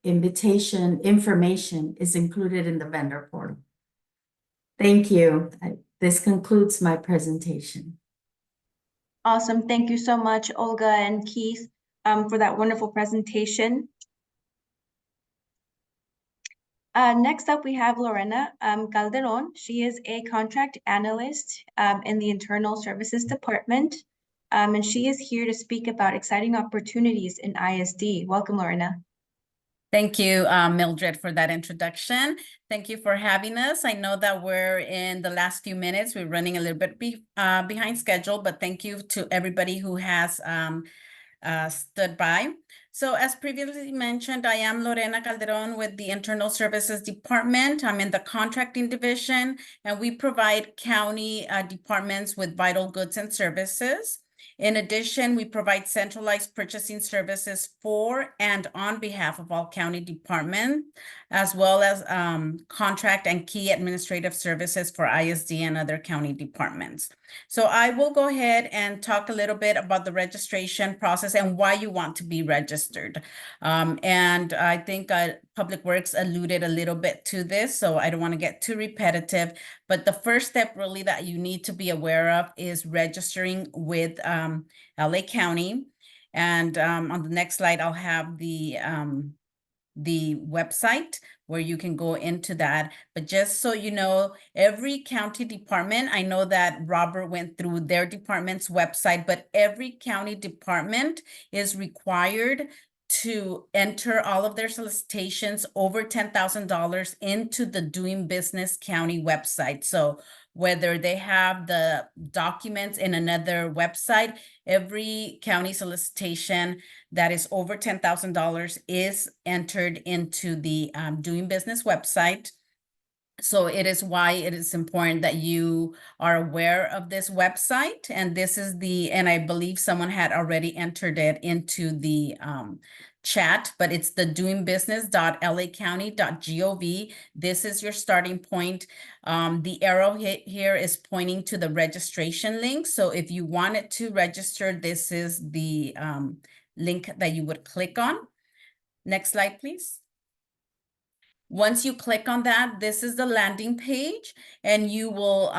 invitation information is included in the vendor portal. Thank you. This concludes my presentation. Awesome. Thank you so much, Olga and Keith, for that wonderful presentation. Next up, we have Lorena Calderon. She is a contract analyst in the Internal Services Department, and she is here to speak about exciting opportunities in ISD. Welcome, Lorena. Thank you, Mildred, for that introduction. Thank you for having us. I know that we're in the last few minutes. We're running a little bit behind schedule, but thank you to everybody who has stood by. So as previously mentioned, I am Lorena Calderon with the Internal Services Department. I'm in the contracting division, and we provide county departments with vital goods and services. In addition, we provide centralized purchasing services for and on behalf of all county departments, as well as contract and key administrative services for ISD and other county departments. So I will go ahead and talk a little bit about the registration process and why you want to be registered. And I think Public Works alluded a little bit to this, so I don't want to get too repetitive. But the first step really that you need to be aware of is registering with LA County. And on the next slide, I'll have the website where you can go into that. But just so you know, every county department, I know that Robert went through their department's website, but every county department is required to enter all of their solicitations over $10,000 into the Doing Business County website. So whether they have the documents in another website, every county solicitation that is over $10,000 is entered into the Doing Business website. So it is why it is important that you are aware of this website. And this is and I believe someone had already entered it into the chat, but it's the doingbusiness.lacounty.gov. This is your starting point. The arrow here is pointing to the registration link. So if you wanted to register, this is the link that you would click on. Next slide, please. Once you click on that, this is the landing page, and you will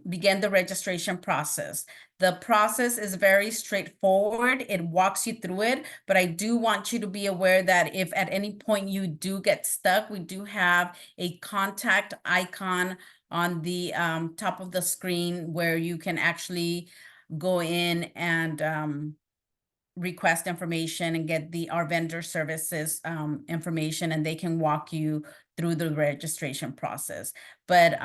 begin the registration process. The process is very straightforward. It walks you through it, but I do want you to be aware that if at any point you do get stuck, we do have a contact icon on the top of the screen where you can actually go in and request information and get our vendor services information, and they can walk you through the registration process. But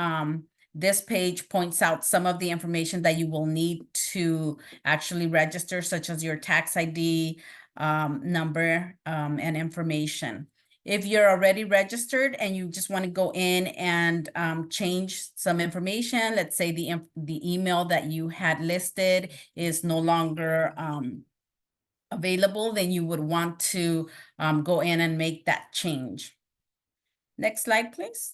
this page points out some of the information that you will need to actually register, such as your tax ID number and information. If you're already registered and you just want to go in and change some information, let's say the email that you had listed is no longer available, then you would want to go in and make that change. Next slide, please.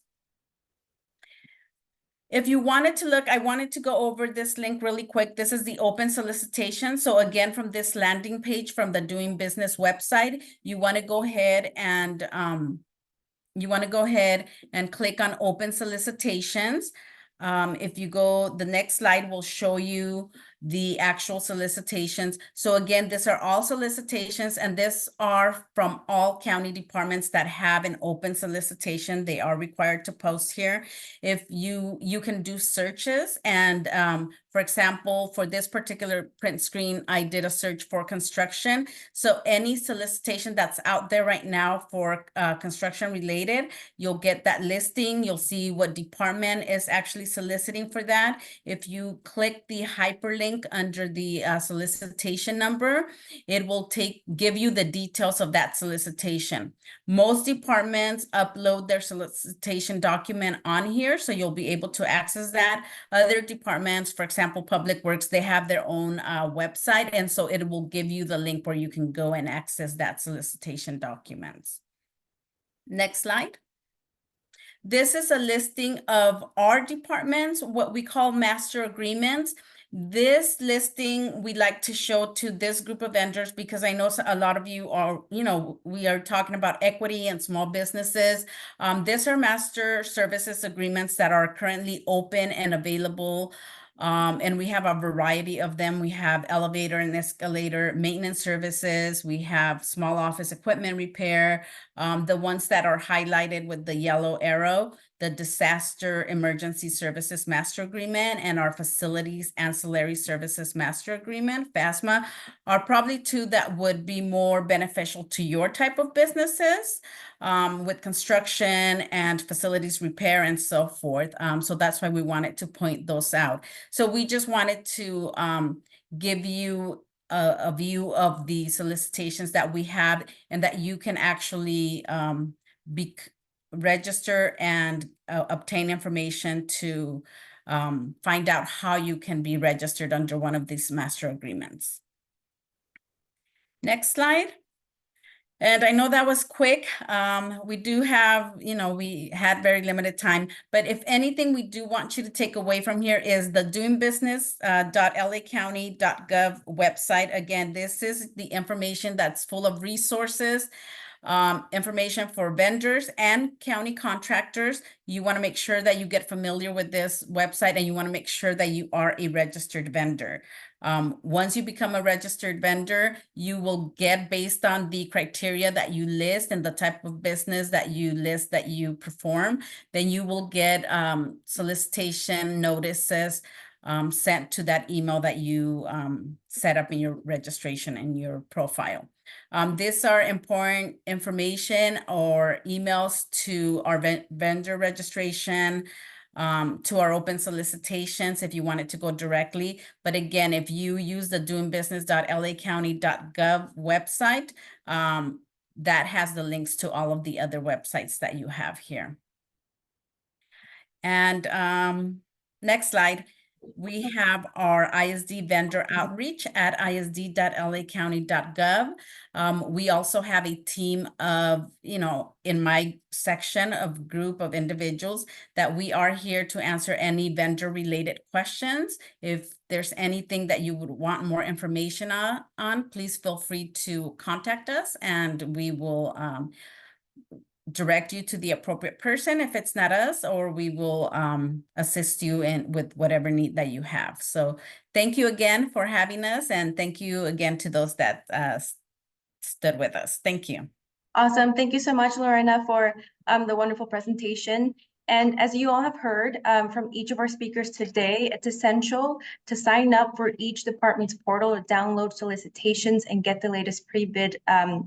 If you wanted to look, I wanted to go over this link really quick. This is the open solicitation. So again, from this landing page from the Doing Business website, you want to go ahead and you want to go ahead and click on open solicitations. If you go, the next slide will show you the actual solicitations. So again, these are all solicitations, and these are from all county departments that have an open solicitation. They are required to post here. If you can do searches, and for example, for this particular print screen, I did a search for construction. So any solicitation that's out there right now for construction related, you'll get that listing. You'll see what department is actually soliciting for that. If you click the hyperlink under the solicitation number, it will give you the details of that solicitation. Most departments upload their solicitation document on here, so you'll be able to access that. Other departments, for example, Public Works, they have their own website, and so it will give you the link where you can go and access that solicitation documents. Next slide. This is a listing of our departments, what we call master agreements. This listing we like to show to this group of vendors because I know a lot of you are, we are talking about equity and small businesses. These are master services agreements that are currently open and available. And we have a variety of them. We have elevator and escalator maintenance services. We have small office equipment repair. The ones that are highlighted with the yellow arrow, the Disaster Emergency Services Master Agreement and our Facilities Ancillary Services Master Agreement, FASMA, are probably two that would be more beneficial to your type of businesses with construction and facilities repair and so forth. So that's why we wanted to point those out. So we just wanted to give you a view of the solicitations that we have and that you can actually register and obtain information to find out how you can be registered under one of these master agreements. Next slide. And I know that was quick. We do have, we had very limited time, but if anything we do want you to take away from here is the doingbusiness.lacounty.gov website. Again, this is the information that's full of resources, information for vendors and county contractors. You want to make sure that you get familiar with this website and you want to make sure that you are a registered vendor. Once you become a registered vendor, you will get, based on the criteria that you list and the type of business that you list that you perform, then you will get solicitation notices sent to that email that you set up in your registration and your profile. These are important information or emails to our vendor registration, to our open solicitations if you wanted to go directly. But again, if you use the doingbusiness.lacounty.gov website, that has the links to all of the other websites that you have here. And next slide. We have our ISD vendor outreach at isd.lacounty.gov. We also have a team of, in my section of group of individuals that we are here to answer any vendor related questions. If there's anything that you would want more information on, please feel free to contact us and we will direct you to the appropriate person if it's not us, or we will assist you with whatever need that you have. So thank you again for having us, and thank you again to those that stood with us. Thank you. Awesome. Thank you so much, Lorena, for the wonderful presentation. And as you all have heard from each of our speakers today, it's essential to sign up for each department's portal to download solicitations and get the latest pre-bid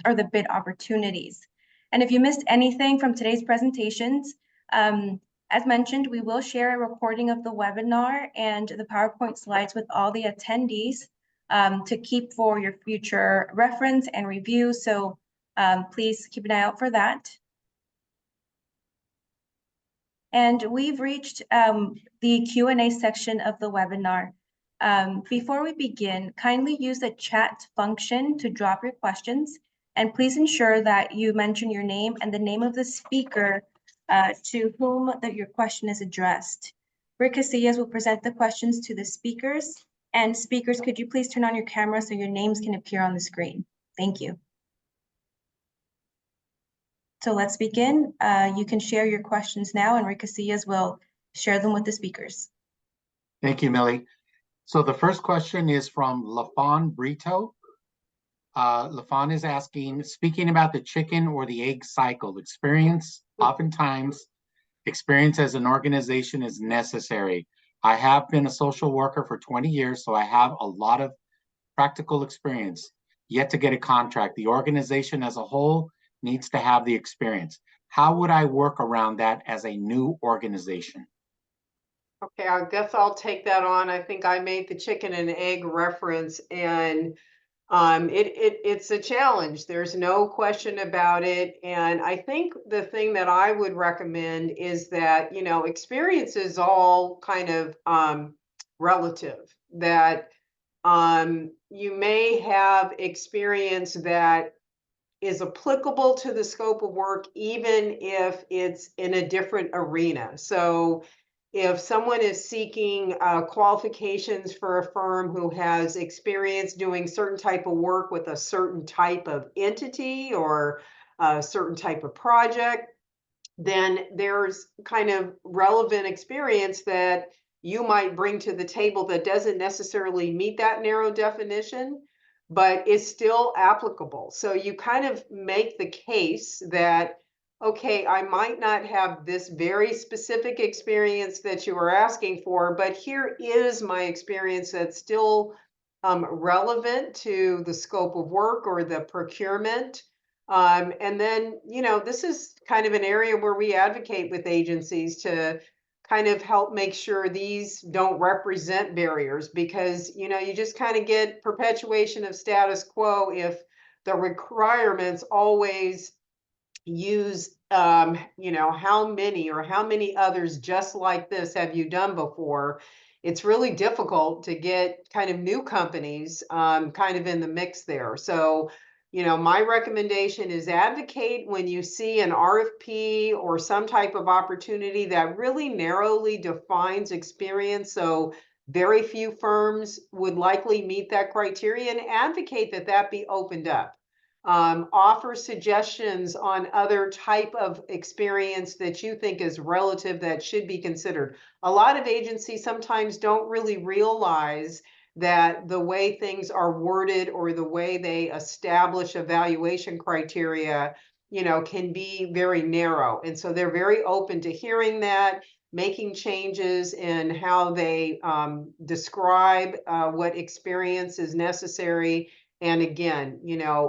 or the bid opportunities. And if you missed anything from today's presentations, as mentioned, we will share a recording of the webinar and the PowerPoint slides with all the attendees to keep for your future reference and review. So please keep an eye out for that. And we've reached the Q&A section of the webinar. Before we begin, kindly use the chat function to drop your questions. And please ensure that you mention your name and the name of the speaker to whom your question is addressed. Rick Casillas will present the questions to the speakers. And speakers, could you please turn on your camera so your names can appear on the screen? Thank you. So let's begin. You can share your questions now, and Casillas will share them with the speakers. Thank you, Millie. So the first question is from LaFawn Brito. LaFawn is asking, speaking about the chicken or the egg cycle, oftentimes experience as an organization is necessary. I have been a social worker for 20 years, so I have a lot of practical experience, yet to get a contract. The organization as a whole needs to have the experience. How would I work around that as a new organization? Okay, I guess I'll take that on. I think I made the chicken and egg reference, and it's a challenge. There's no question about it. And I think the thing that I would recommend is that, experience is all kind of relative. That you may have experience that is applicable to the scope of work, even if it's in a different arena. So if someone is seeking qualifications for a firm who has experience doing certain type of work with a certain type of entity or a certain type of project, then there's kind of relevant experience that you might bring to the table that doesn't necessarily meet that narrow definition, but is still applicable. So you kind of make the case that, okay, I might not have this very specific experience that you are asking for, but here is my experience that's still relevant to the scope of work or the procurement. And then, this is kind of an area where we advocate with agencies to kind of help make sure these don't represent barriers, because, you just kind of get perpetuation of status quo if the requirements always use, how many others just like this have you done before? It's really difficult to get kind of new companies kind of in the mix there. So, my recommendation is advocate when you see an RFP or some type of opportunity that really narrowly defines experience. So very few firms would likely meet that criteria, and advocate that that be opened up. Offer suggestions on other type of experience that you think is relative that should be considered. A lot of agencies sometimes don't really realize that the way things are worded or the way they establish evaluation criteria, can be very narrow. And so they're very open to hearing that, making changes in how they describe what experience is necessary. And again,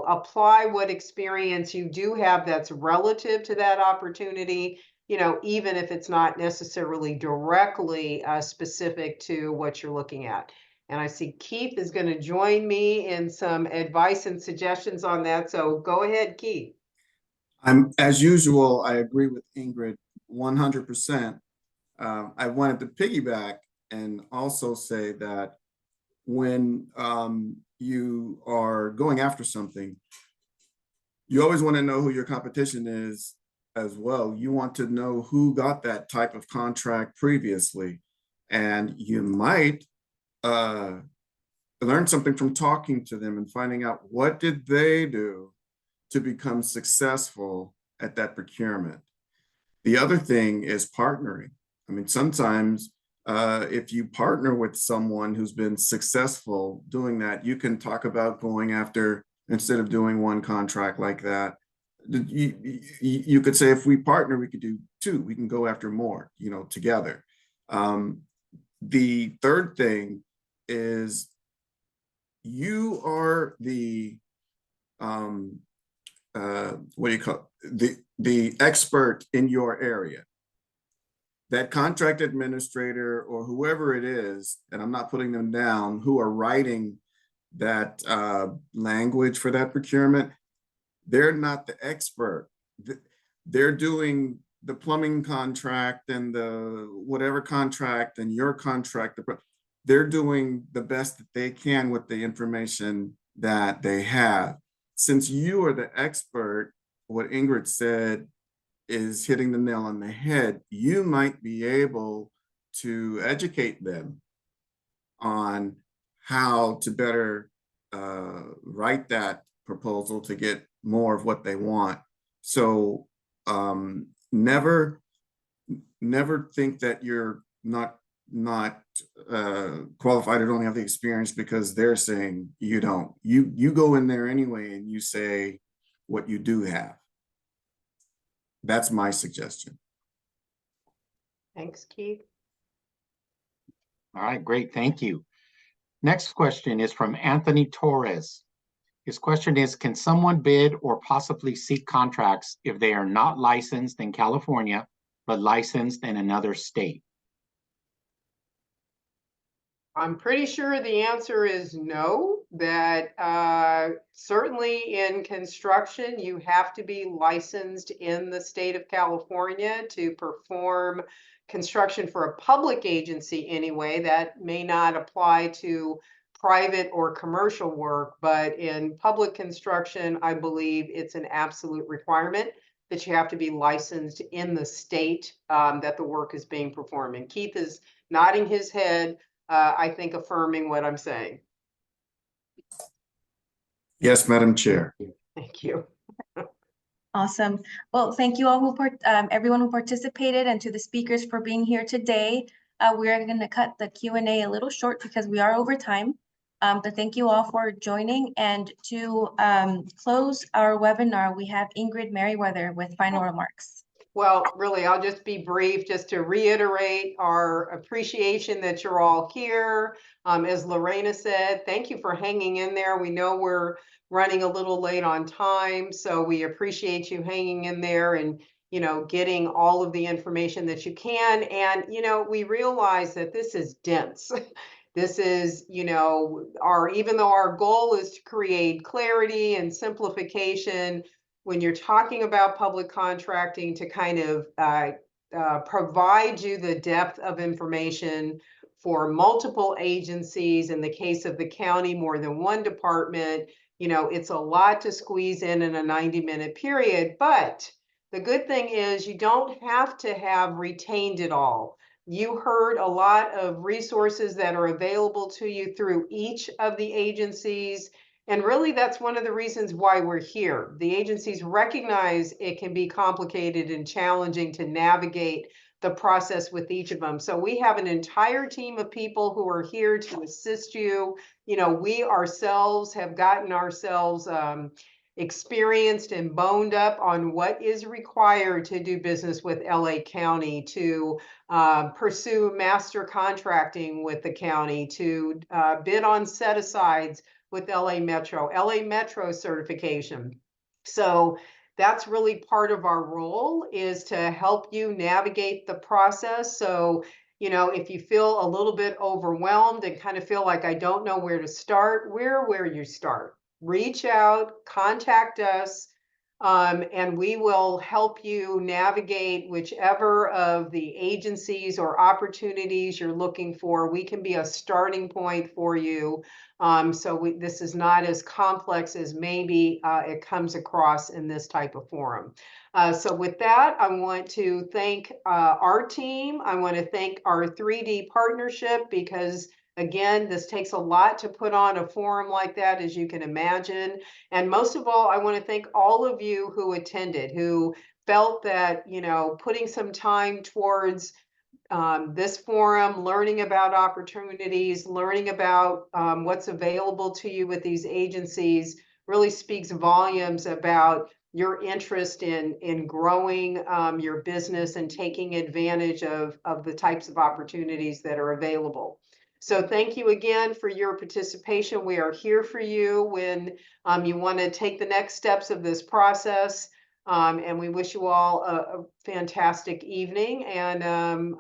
apply what experience you do have that's relative to that opportunity, even if it's not necessarily directly specific to what you're looking at. And I see Keith is going to join me in some advice and suggestions on that. So go ahead, Keith. As usual, I agree with Ingrid 100%. I wanted to piggyback and also say that when you are going after something, you always want to know who your competition is as well. You want to know who got that type of contract previously, and you might learn something from talking to them and finding out what did they do to become successful at that procurement. The other thing is partnering. I mean, sometimes if you partner with someone who's been successful doing that, you can talk about going after, instead of doing one contract like that, you could say, if we partner, we could do two, we can go after more, together. The third thing is you are the what do you call it? The expert in your area. That contract administrator or whoever it is, and I'm not putting them down, who are writing that language for that procurement, they're not the expert. They're doing the plumbing contract and the whatever contract and your contract. They're doing the best that they can with the information that they have. Since you are the expert, what Ingrid said is hitting the nail on the head. You might be able to educate them on how to better write that proposal to get more of what they want. So never think that you're not qualified or don't have the experience because they're saying you don't. You go in there anyway and you say what you do have. That's my suggestion. Thanks, Keith. All right, great, thank you. Next question is from Anthony Torres. His question is, can someone bid or possibly seek contracts if they are not licensed in California, but licensed in another state? I'm pretty sure the answer is no, that certainly in construction, you have to be licensed in the state of California to perform construction for a public agency anyway. That may not apply to private or commercial work, but in public construction, I believe it's an absolute requirement that you have to be licensed in the state that the work is being performed. And Keith is nodding his head, I think affirming what I'm saying. Yes, Madam Chair. Thank you. Awesome. Well, thank you all everyone who participated, and to the speakers for being here today. We are going to cut the Q&A a little short because we are over time. But thank you all for joining. And to close our webinar, we have Ingrid Merriweather with final remarks. Well, really, I'll just be brief, just to reiterate our appreciation that you're all here. As Lorena said, thank you for hanging in there. We know we're running a little late on time, so we appreciate you hanging in there and, you know, getting all of the information that you can. And, you know, we realize that this is dense. This is, you know, even though our goal is to create clarity and simplification, when you're talking about public contracting, to kind of provide you the depth of information for multiple agencies, in the case of the county, more than one department, you know, it's a lot to squeeze in a 90-minute period. But the good thing is you don't have to have retained it all. You heard a lot of resources that are available to you through each of the agencies. And really, that's one of the reasons why we're here. The agencies recognize it can be complicated and challenging to navigate the process with each of them. So we have an entire team of people who are here to assist you. You know, we ourselves have gotten ourselves experienced and boned up on what is required to do business with LA County, to pursue master contracting with the county, to bid on set-asides with LA Metro certification. So that's really part of our role, is to help you navigate the process. So, you know, if you feel a little bit overwhelmed and kind of feel like I don't know where to start, we're where you start. Reach out, contact us, and we will help you navigate whichever of the agencies or opportunities you're looking for. We can be a starting point for you. This is not as complex as maybe it comes across in this type of forum. So with that, I want to thank our team. I want to thank our 3D partnership, because again, this takes a lot to put on a forum like that, as you can imagine. And most of all, I want to thank all of you who attended, who felt that, you know, putting some time towards this forum, learning about opportunities, learning about what's available to you with these agencies, really speaks volumes about your interest in growing your business and taking advantage of the types of opportunities that are available. So thank you again for your participation. We are here for you when you want to take the next steps of this process. And we wish you all a fantastic evening and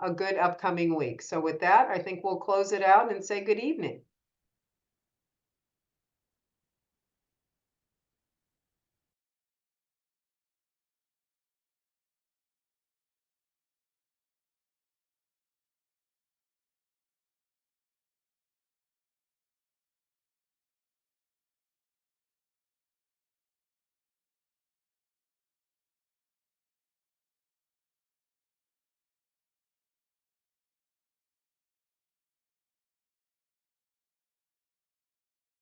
a good upcoming week. So with that, I think we'll close it out and say good evening.